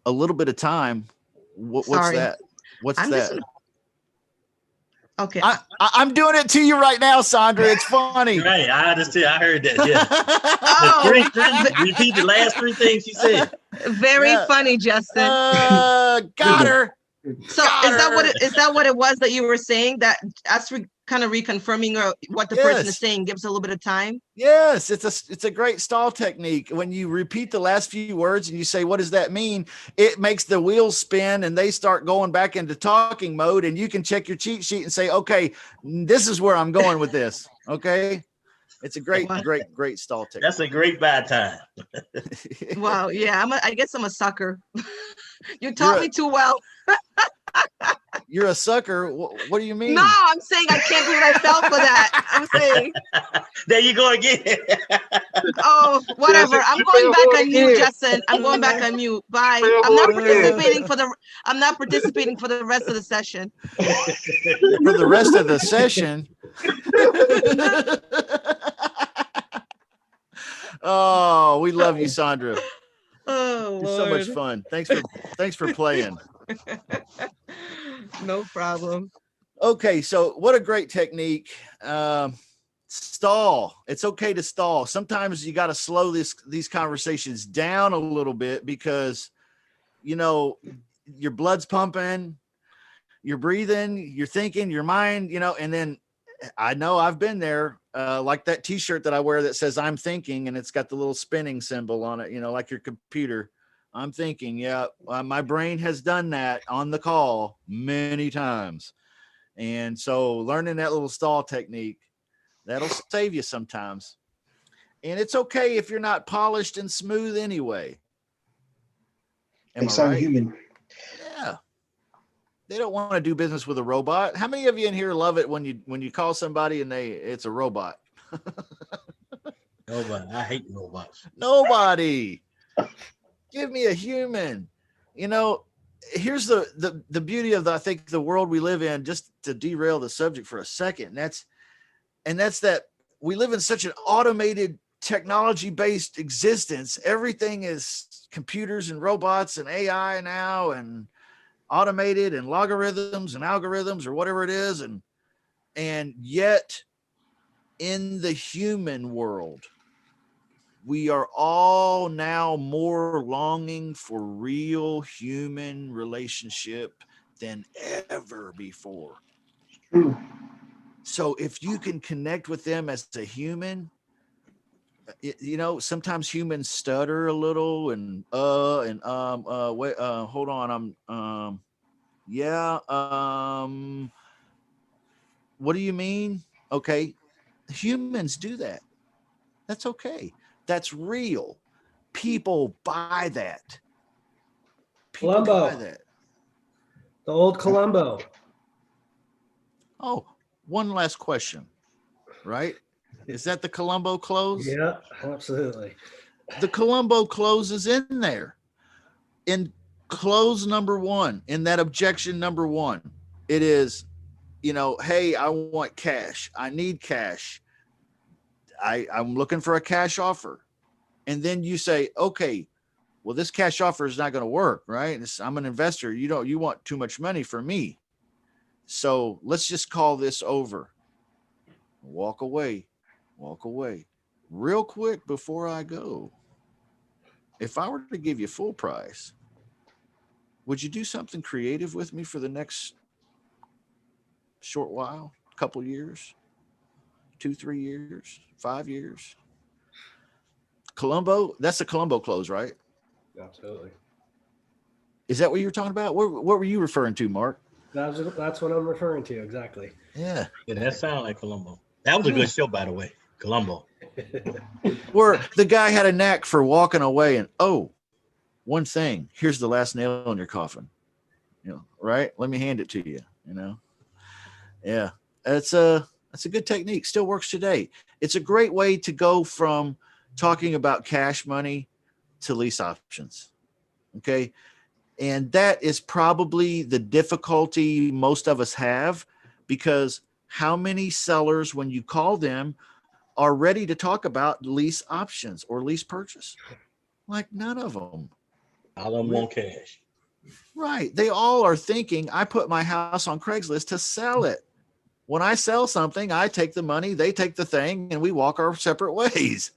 A little bit of time? What's that? What's that? Okay. I'm doing it to you right now, Sandra. It's funny. Right. I understand. I heard that. Yeah. Repeat the last 3 things you said. Very funny, Justin. Got her. So is that what it was that you were saying, that kind of reconfirming what the person is Yes. saying, gives a little bit of time. Yes, it's a great stall technique. When you repeat the last few words and you say, what does that mean? It makes the wheels spin and they start going back into talking mode, and you can check your cheat sheet and say, okay, this is where I'm going with this. Okay. It's a great, Wow. great stall technique. That's a great bad time. Wow. Yeah, I guess I'm a sucker. You taught me too well. You're a sucker. What do you mean? No, I'm saying I can't believe I fell for that. I'm saying, There you go again. oh, whatever. I'm You going fell back for it on mute, again. Justin. I'm going back on mute. Bye. fell I'm not for it again. participating for the rest of the session. For the rest of the session. Oh, we love you, Sandra. Oh, You're so much Lord. fun. Thanks for playing. No problem. Okay, so what a great technique. Stall. It's okay to stall. Sometimes you got to slow these conversations down a little bit because, you know, your blood's pumping, you're breathing, you're thinking, your mind, you know, and then I know I've been there, like that t-shirt that I wear that says I'm thinking, and it's got the little spinning symbol on it, you know, like your computer. I'm thinking, yeah, my brain has done that on the call many times. And so learning that little stall technique, that'll save you sometimes. And it's okay if you're not polished and smooth anyway. Am They I sound right? human. Yeah. They don't want to do business with a robot. How many of you in here love it when you call somebody and it's a robot? Nobody. I hate robots. Nobody. Give me a human. You know, here's the beauty of I think the world we live in, just to derail the subject for a second. That's that we live in such an automated, technology-based existence. Everything is computers and robots and AI now, and automated, and logarithms and algorithms, or whatever it is. And yet in the human world, we are all now more longing for real human relationship than ever before. True. So if you can connect with them as a human, you know, sometimes humans stutter a little and wait, hold on, what do you mean? Okay, humans do that. That's okay. That's real. People buy that. People buy Columbo, that. the old Columbo. Oh, one last question, right? Is that the Columbo close? Yeah, absolutely. The Columbo close is in there. In close number one, in that objection number one, it is, you know, hey, I want cash. I need cash. I'm looking for a cash offer. And then you say, okay, well, this cash offer is not going to work, right? I'm an investor. You want too much money for me. So let's just call this over. Walk away real quick before I go. If I were to give you full price, would you do something creative with me for the next short while, couple years, 2-3 years, 5 years? Columbo, that's a Columbo close, right? Absolutely. Is that what you were talking about? What were you referring to, Mark? That's what I'm referring to, exactly. Yeah. Yeah, that sounds like Columbo. That was a good show, by the way. Columbo. Where the guy had a knack for walking away and, oh, one thing, here's the last nail in your coffin. You know, right? Let me hand it to you, you know? Yeah. That's a good technique. Still works today. It's a great way to go from talking about cash money to lease options. Okay. And that is probably the difficulty most of us have, because how many sellers, when you call them, are ready to talk about lease options or lease purchase? Like none of them. All of them want cash. Right. They all are thinking, I put my house on Craigslist to sell it. When I sell something, I take the money, they take the thing, and we walk our separate ways.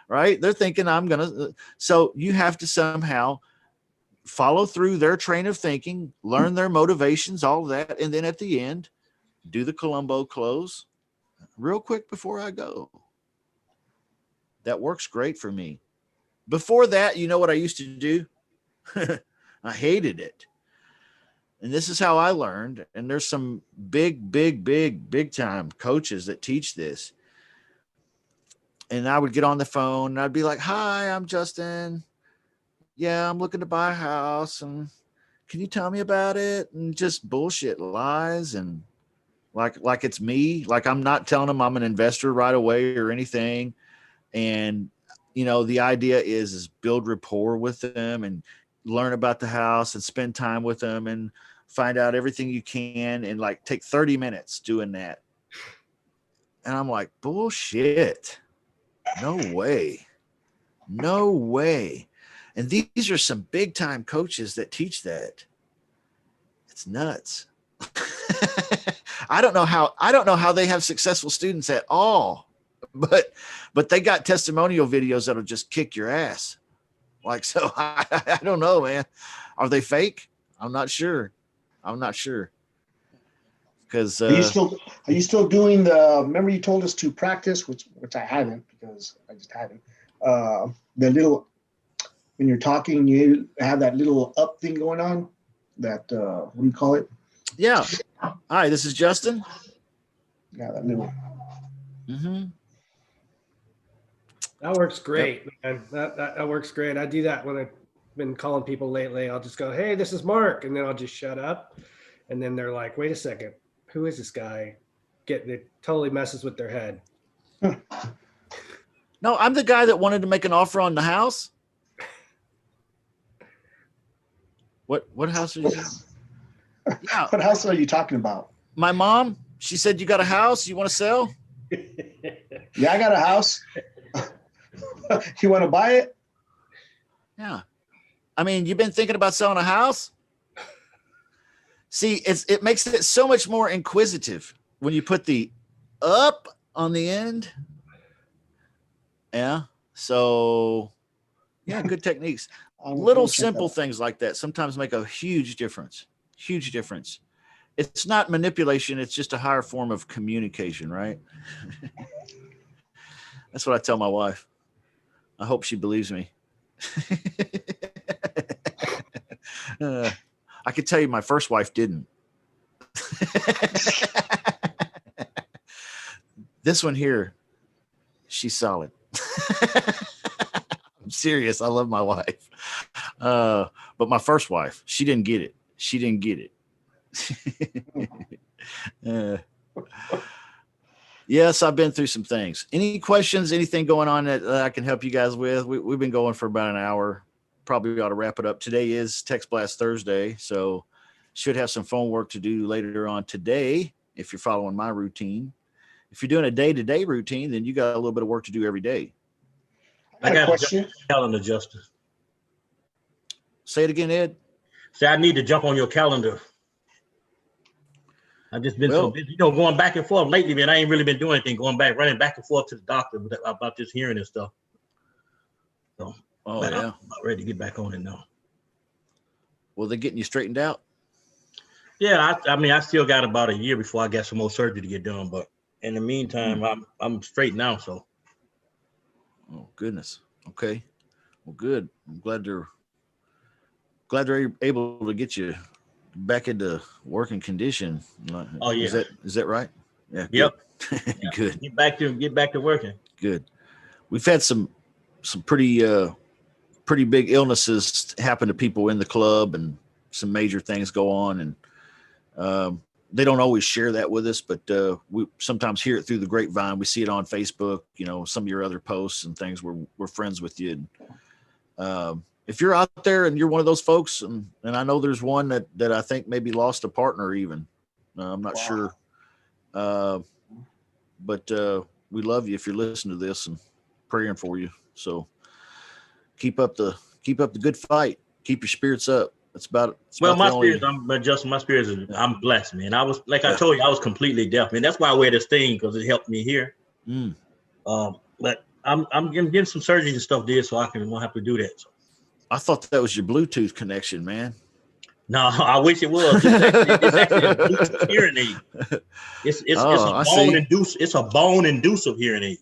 Right. They're thinking so you have to somehow follow through their train of thinking, learn their motivations, all of that. And then at the end, do the Columbo close real quick before I go. That works great for me. Before that, you know what I used to do? I hated it. And this is how I learned. And there's some big time coaches that teach this. And I would get on the phone and I'd be like, "Hi, I'm Justin. Yeah, I'm looking to buy a house. And can you tell me about it?" And just bullshit lies. And like it's me, like I'm not telling them I'm an investor right away or anything. And, you know, the idea is build rapport with them and learn about the house and spend time with them and find out everything you can and like take 30 minutes doing that. And I'm like, bullshit. No way. No way. And these are some big time coaches that teach that. It's nuts. I don't know how they have successful students at all, but they got testimonial videos that'll just kick your ass. Like, so I don't know, man. Are they fake? I'm not sure. Because Are you still doing the? Remember you told us to practice, which I haven't because I just haven't. The little when you're talking, you have that little up thing going on. That what do you call it? Yeah. Hi, this is Justin. Yeah, that little. Mm-hmm. That works great, man. That works great. I do that when I've been calling people lately. I'll just go, "Hey, this is Mark," and then I'll just shut up, and then they're like, "Wait a second, who is this guy?" It totally messes with their head. No, I'm the guy that wanted to make an offer on the house. What house are you? Yeah. What house are you talking about? My mom, she said, "You got a house you want to sell?" Yeah, I got a house. You want to buy it? Yeah. I mean, you've been thinking about selling a house? See, it makes it so much more inquisitive when you put the up on the end. Yeah. So, yeah, good techniques. Little simple things like that sometimes make a huge difference. Huge difference. It's not manipulation. It's just a higher form of communication, right? That's what I tell my wife. I hope she believes me. I could tell you my first wife didn't. This one here, she's solid. I'm serious. I love my wife. But my first wife, she didn't get it. Yes, I've been through some things. Any questions, anything going on that I can help you guys with? We've been going for about an hour. Probably ought to wrap it up. Today is Text Blast Thursday, so should have some phone work to do later on today if you're following my routine. If you're doing a day-to-day routine, then you got a little bit of work to do every day. I got a question. Calendar, Justin. Say it again, Ed. Say I need to jump on your calendar. I've just been so busy, going back and forth lately, man. I ain't really been doing anything, running back and forth to the doctor about this hearing and stuff. So, man, I'm about ready to get back on it now. Well, they're getting you straightened out? Yeah, I mean, I still got about a year before I got some more surgery to get done, but in the meantime, I'm straight now. So. Oh goodness. Okay. Well, good. I'm glad they're able to get you back into working condition. Oh yeah. Is that right? Yeah. Yep. Good. Get back to working. Good. We've had some pretty big illnesses happen to people in the club, and some major things go on, and they don't always share that with us, but we sometimes hear it through the grapevine. We see it on Facebook, some of your other posts and things. We're friends with you. And, if you're out there and you're one of those folks, and I know there's one that I think maybe lost a partner even, I'm not sure. But we love you if you're listening to this and praying for you. So keep up the good fight. Keep your spirits up. My spirits, I'm blessed, man. I was, like I told you, I was completely deaf, man. That's why I wear this thing, because it helped me hear. But I'm getting some surgery and stuff there, so I won't have to do that. So. I thought that was your Bluetooth connection, man. No, I wish it was. It's actually a Bluetooth hearing aid. It's Oh, I a see. bone inducive hearing aid.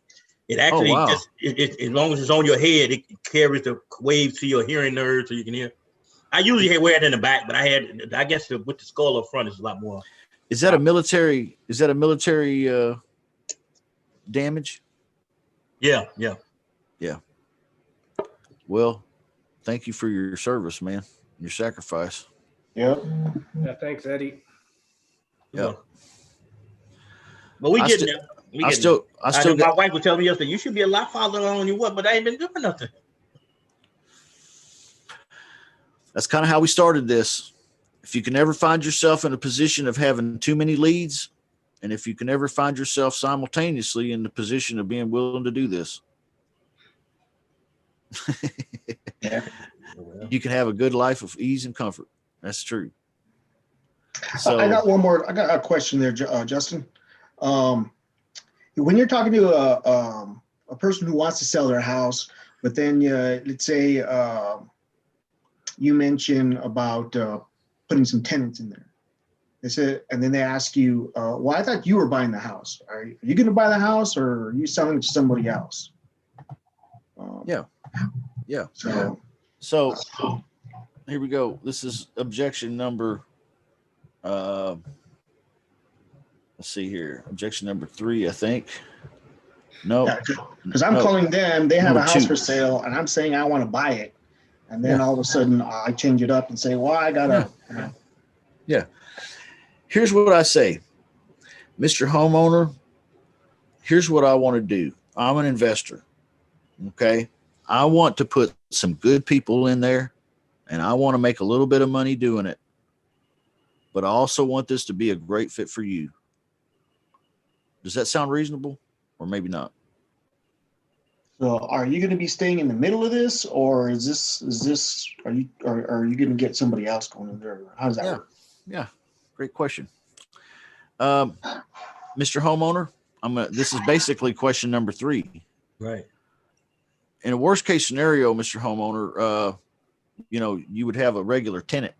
It actually wow. just as long as it's on your head, it carries the waves to your hearing nerves so you can hear. I usually wear it in the back, but I guess with the skull up front is a lot more. Is that a military? Is that a military damage? Yeah. Well, thank you for your service, man. Your sacrifice. Yep. Yeah, thanks, Eddie. Yep. But we I getting sti- there. I still My got. wife was telling me yesterday, you should be a lot farther along you what, but I ain't been doing nothing. That's kind of how we started this. If you can ever find yourself in a position of having too many leads, and if you can ever find yourself simultaneously in the position of being willing to do this, you can have a good life of ease and comfort. That's true. So I got one more. I got a question there, Justin. When you're talking to a person who wants to sell their house, but then let's say you mention about putting some tenants in there. They said, and then they ask you, well, I thought you were buying the house. Are you going to buy the house, or are you selling it to somebody else? Yeah. So here we go. This is objection number. Let's see here. Objection number 3, I think. No, because I'm calling them. They have Number a house 2. for sale, and I'm saying I want to buy it. And then Yeah. all of a sudden I change it up and say, well, I got to, Yeah. Here's what I say, Mr. Homeowner. Here's what I want to do. I'm an investor. Okay. I want to put some good people in there, and I want to make a little bit of money doing it. But I also want this to be a great fit for you. Does that sound reasonable, or maybe not? So are you going to be staying in the middle of this, or is this are you going to get somebody else going in there? How does that work? Yeah. Great question. Mr. Homeowner, this is basically question number 3. Right. In a worst case scenario, Mr. Homeowner, you would have a regular tenant.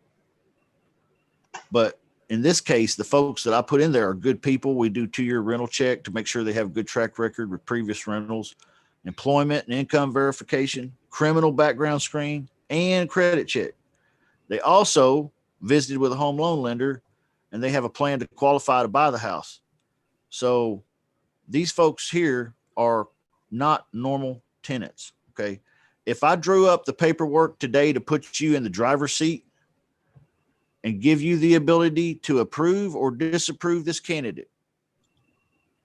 But in this case, the folks that I put in there are good people. We do 2-year rental check to make sure they have a good track record with previous rentals, employment and income verification, criminal background screen, and credit check. They also visited with a home loan lender, and they have a plan to qualify to buy the house. So these folks here are not normal tenants. Okay. If I drew up the paperwork today to put you in the driver's seat and give you the ability to approve or disapprove this candidate,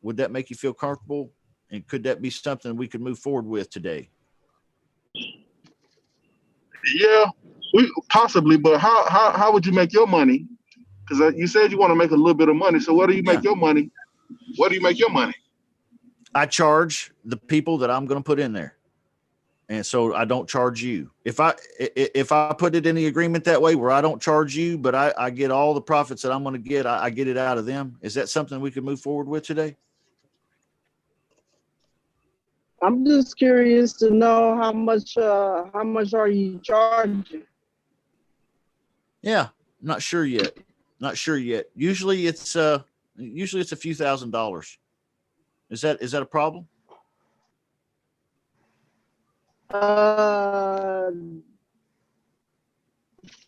would that make you feel comfortable? And could that be something we could move forward with today? Yeah, we possibly, but how would you make your money? Because you said you want to make a little bit of money. So where do you make your money? Where do you make your money? I charge the people that I'm going to put in there. And so I don't charge you. If I put it in the agreement that way where I don't charge you, but I get all the profits that I'm going to get, I get it out of them. Is that something we can move forward with today? I'm just curious to know how much are you charging? Yeah, not sure yet. Usually it's a few $1,000s. Is that a problem?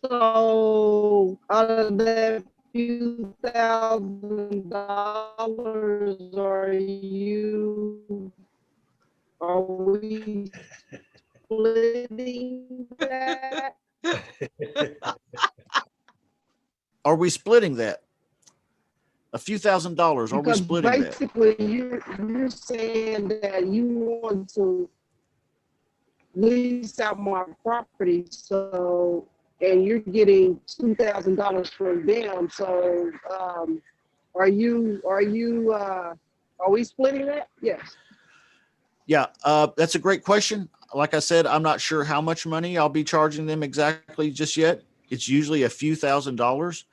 So out of that few $1,000, are we splitting that? Are we splitting that? A few $1,000s. Are we Because splitting that? basically you're saying that you want to lease out my property, so and you're getting $2,000 from them. So are we splitting that? Yes. Yeah, that's a great question. Like I said, I'm not sure how much money I'll be charging them exactly just yet. It's usually a few $1,000s.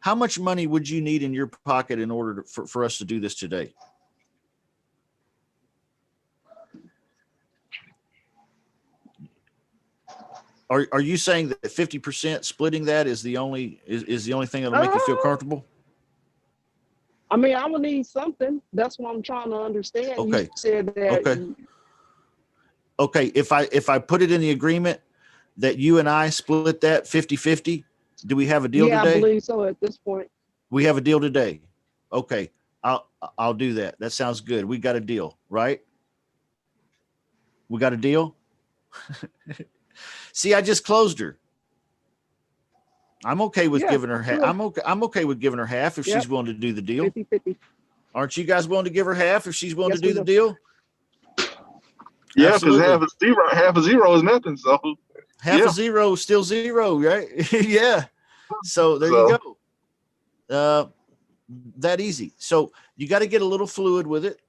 How much money would you need in your pocket in order for us to do this today? Are you saying that 50% splitting that is the only thing that'll make you feel comfortable? I mean, I would need something. That's what I'm trying to understand. Okay. You said that. Okay. Okay. If I put it in the agreement that you and I split that 50-50, do we have a deal Yeah, today? I believe so at this point. We have a deal today. Okay. I'll do that. That sounds good. We got a deal, right? We got a deal. See, I just closed her. I'm okay with giving her half. I'm okay with giving her half if she's willing to do the deal. 50-50. Aren't you guys willing to give her half if she's willing Yes, to do we the will. deal? Yeah, because Absolutely. half a zero is nothing. So Half yeah. a zero is still zero, right? Yeah. So there you go. That easy. So you got to get a little fluid with it,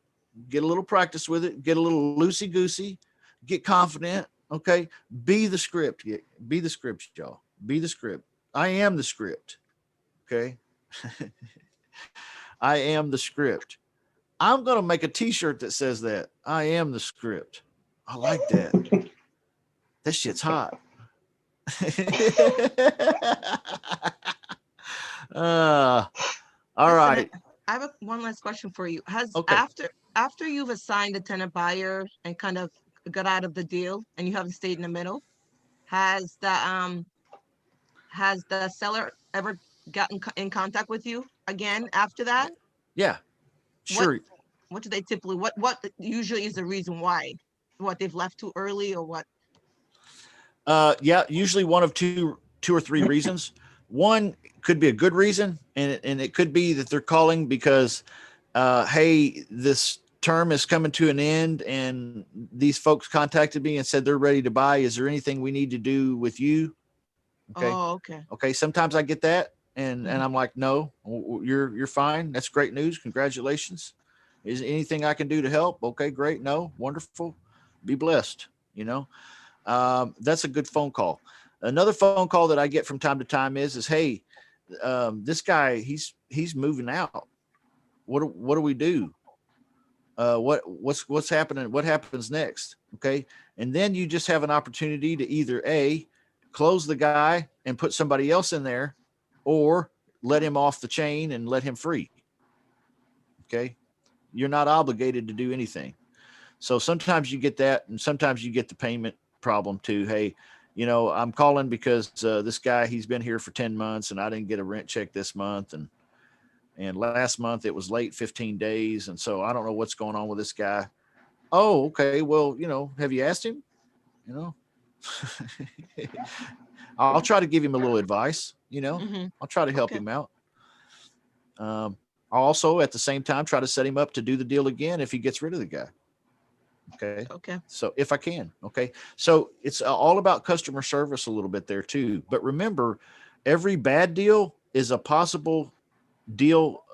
get a little practice with it, get a little loosey goosey, get confident. Okay. Be the script. Be the script, y'all. Be the script. I am the script. Okay. I am the script. I'm going to make a t-shirt that says that. I am the script. I like that. That shit's hot. All right. I have one last question for you. Has Okay. after you've assigned a tenant buyer and kind of got out of the deal and you haven't stayed in the middle, has the seller ever gotten in contact with you again after that? Yeah. Sure. What do they typically, what usually is the reason why? What, they've left too early or what? Yeah, usually one of two or three reasons. One could be a good reason, and it could be that they're calling because, hey, this term is coming to an end, and these folks contacted me and said they're ready to buy. Is there anything we need to do with you? Okay. Oh, okay. Okay. Sometimes I get that, and I'm like, no, you're fine. That's great news. Congratulations. Is anything I can do to help? Okay, great. No, wonderful. Be blessed. You know. That's a good phone call. Another phone call that I get from time to time is hey, this guy, he's moving out. What do we do? What's happening? What happens next? Okay. And then you just have an opportunity to either close the guy and put somebody else in there, or let him off the chain and let him free. Okay. You're not obligated to do anything. So sometimes you get that, and sometimes you get the payment problem too. Hey, I'm calling because this guy, he's been here for 10 months and I didn't get a rent check this month. And last month it was late 15 days. And so I don't know what's going on with this guy. Oh, okay. Well, have you asked him? I'll try to give him a little advice, I'll try to help him out. I'll also at the same time try to set him up to do the deal again if he gets rid of the guy. Okay. So if I can, okay. So it's all about customer service a little bit there too. But remember, every bad deal is a possible deal,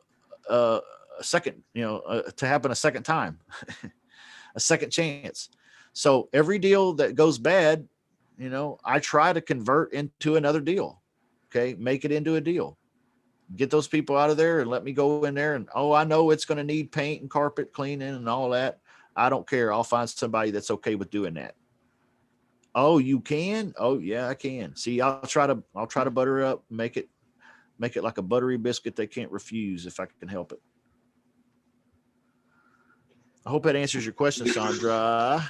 a second, to happen a second time, a second chance. So every deal that goes bad, I try to convert into another deal. Okay. Make it into a deal. Get those people out of there and let me go in there. And, I know it's going to need paint and carpet cleaning and all that. I don't care. I'll find somebody that's okay with doing that. Oh, you can? Oh yeah, I can. See, I'll try to butter it up, make it like a buttery biscuit they can't refuse if I can help it. I hope that answers your question, Sandra.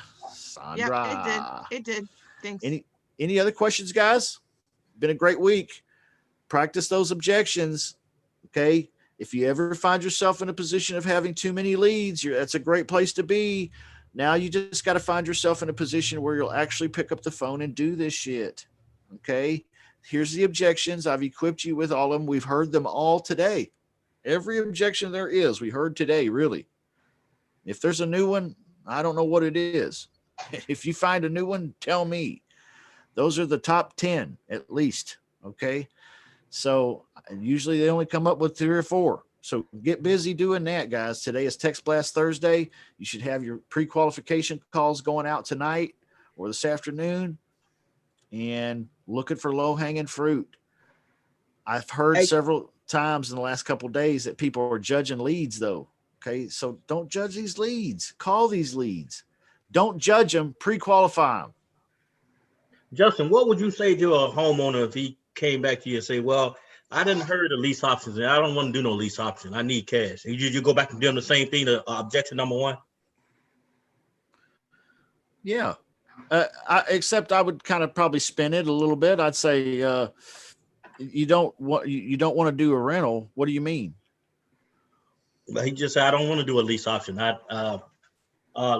Yeah, it did. Thanks. Any other questions, guys? Been a great week. Practice those objections. Okay. If you ever find yourself in a position of having too many leads, that's a great place to be. Now you just got to find yourself in a position where you'll actually pick up the phone and do this shit. Okay. Here's the objections. I've equipped you with all of them. We've heard them all today. Every objection there is, we heard today, really. If there's a new one, I don't know what it is. If you find a new one, tell me. Those are the top 10 at least. Okay. So usually they only come up with 3 or 4. So get busy doing that, guys. Today is Text Blast Thursday. You should have your pre-qualification calls going out tonight or this afternoon and looking for low-hanging fruit. I've heard several times in the last couple of days that people are judging leads though. Okay. So don't judge these leads. Call these leads. Don't judge them, pre-qualify them. Justin, what would you say to a homeowner if he came back to you and say, well, I didn't heard the lease options and I don't want to do no lease option. I need cash. You go back and do them the same thing to objection number one? Yeah. Except I would kind of probably spin it a little bit. I'd say you don't want to do a rental. What do you mean? But he just said, I don't want to do a lease option.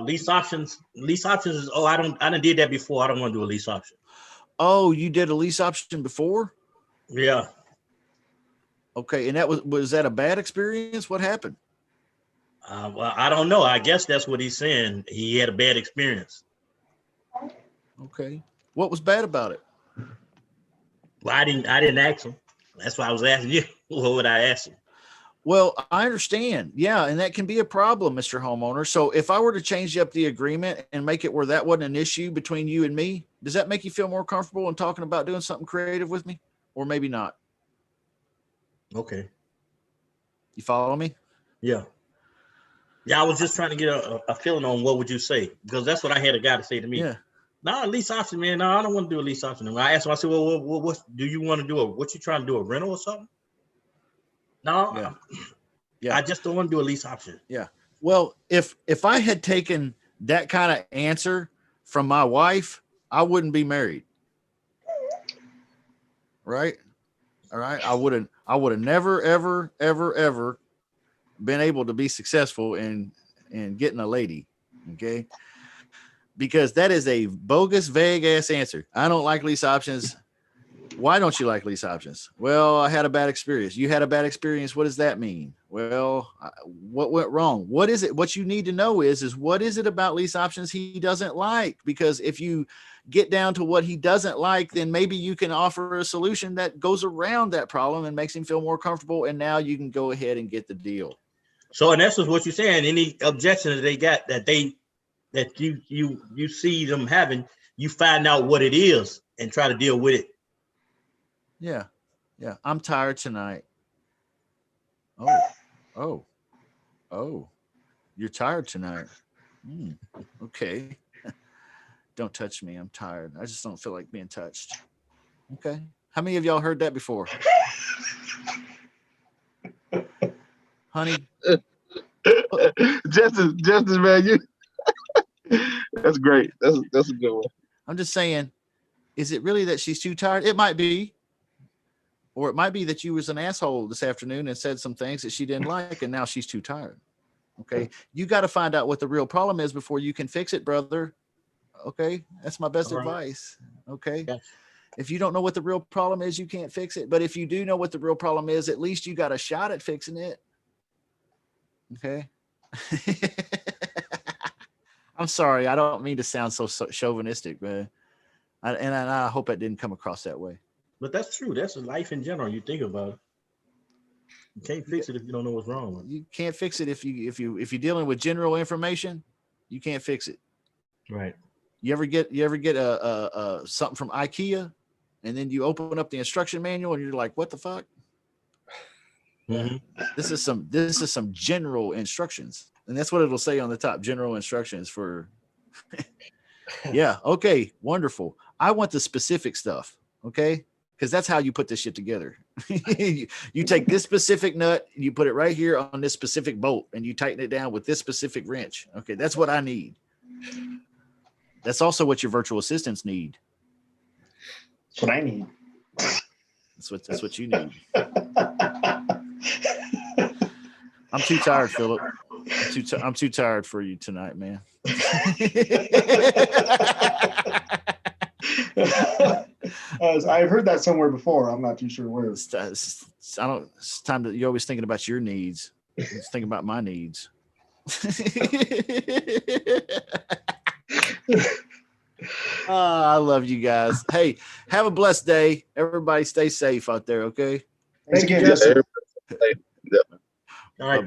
Lease options is, oh, I done did that before. I don't want to do a lease option. Oh, you did a lease option before? Yeah. Okay. And was that a bad experience? What happened? Well, I don't know. I guess that's what he's saying. He had a bad experience. Okay. What was bad about it? Well, I didn't ask him. That's why I was asking you. What would I ask him? Well, I understand. Yeah. And that can be a problem, Mr. Homeowner. So if I were to change up the agreement and make it where that wasn't an issue between you and me, does that make you feel more comfortable in talking about doing something creative with me? Or maybe not? Okay. You follow me? Yeah. Yeah, I was just trying to get a feeling on what would you say, because that's what I had a guy to say to me. Yeah. No, lease option, man. No, I don't want to do a lease option. And I asked him, I said, well, what do you want to do? What you trying to do, a rental or something? No, Yeah. Yeah. I just don't want to do a lease option. Yeah. Well, if I had taken that kind of answer from my wife, I wouldn't be married. Right? All right. I would have never, ever been able to be successful in getting a lady. Okay. Because that is a bogus, vague ass answer. I don't like lease options. Why don't you like lease options? Well, I had a bad experience. You had a bad experience. What does that mean? Well, what went wrong? What is it? What you need to know is what is it about lease options he doesn't like? Because if you get down to what he doesn't like, then maybe you can offer a solution that goes around that problem and makes him feel more comfortable. And now you can go ahead and get the deal. So in essence, what you're saying, any objections they got that you see them having, you find out what it is and try to deal with it. Yeah. Yeah. I'm tired tonight. Oh, you're tired tonight. Okay. Don't touch me. I'm tired. I just don't feel like being touched. Okay. How many of y'all heard that before? Honey. Justice, man, you that's great. That's a good one. I'm just saying, is it really that she's too tired? It might be. Or it might be that you was an asshole this afternoon and said some things that she didn't like, and now she's too tired. Okay. You got to find out what the real problem is before you can fix it, brother. Okay. That's my best advice. Okay. Yeah. If you don't know what the real problem is, you can't fix it. But if you do know what the real problem is, at least you got a shot at fixing it. Okay. I'm sorry. I don't mean to sound so chauvinistic, man. I hope it didn't come across that way. But that's true. That's life in general. You think about it. You can't fix it if you don't know what's wrong with it. You can't fix it if you're dealing with general information. You can't fix it. Right. You ever get a something from IKEA, and then you open up the instruction manual and you're like, what the fuck? Mm-hmm. This is some general instructions, and that's what it'll say on the top. General instructions for. Yeah. Okay. Wonderful. I want the specific stuff. Okay. Because that's how you put this shit together. You take this specific nut, you put it right here on this specific bolt, and you tighten it down with this specific wrench. Okay, that's what I need. That's also what your virtual assistants need. That's what I need. That's what you need. I'm too tired, Philip. I'm too tired for you tonight, man. I've heard that somewhere before. I'm not too sure where. It's time you're always thinking about your needs. It's thinking about my needs. I love you guys. Hey, have a blessed day. Everybody stay safe out there, okay? Thanks again, Justin. All right.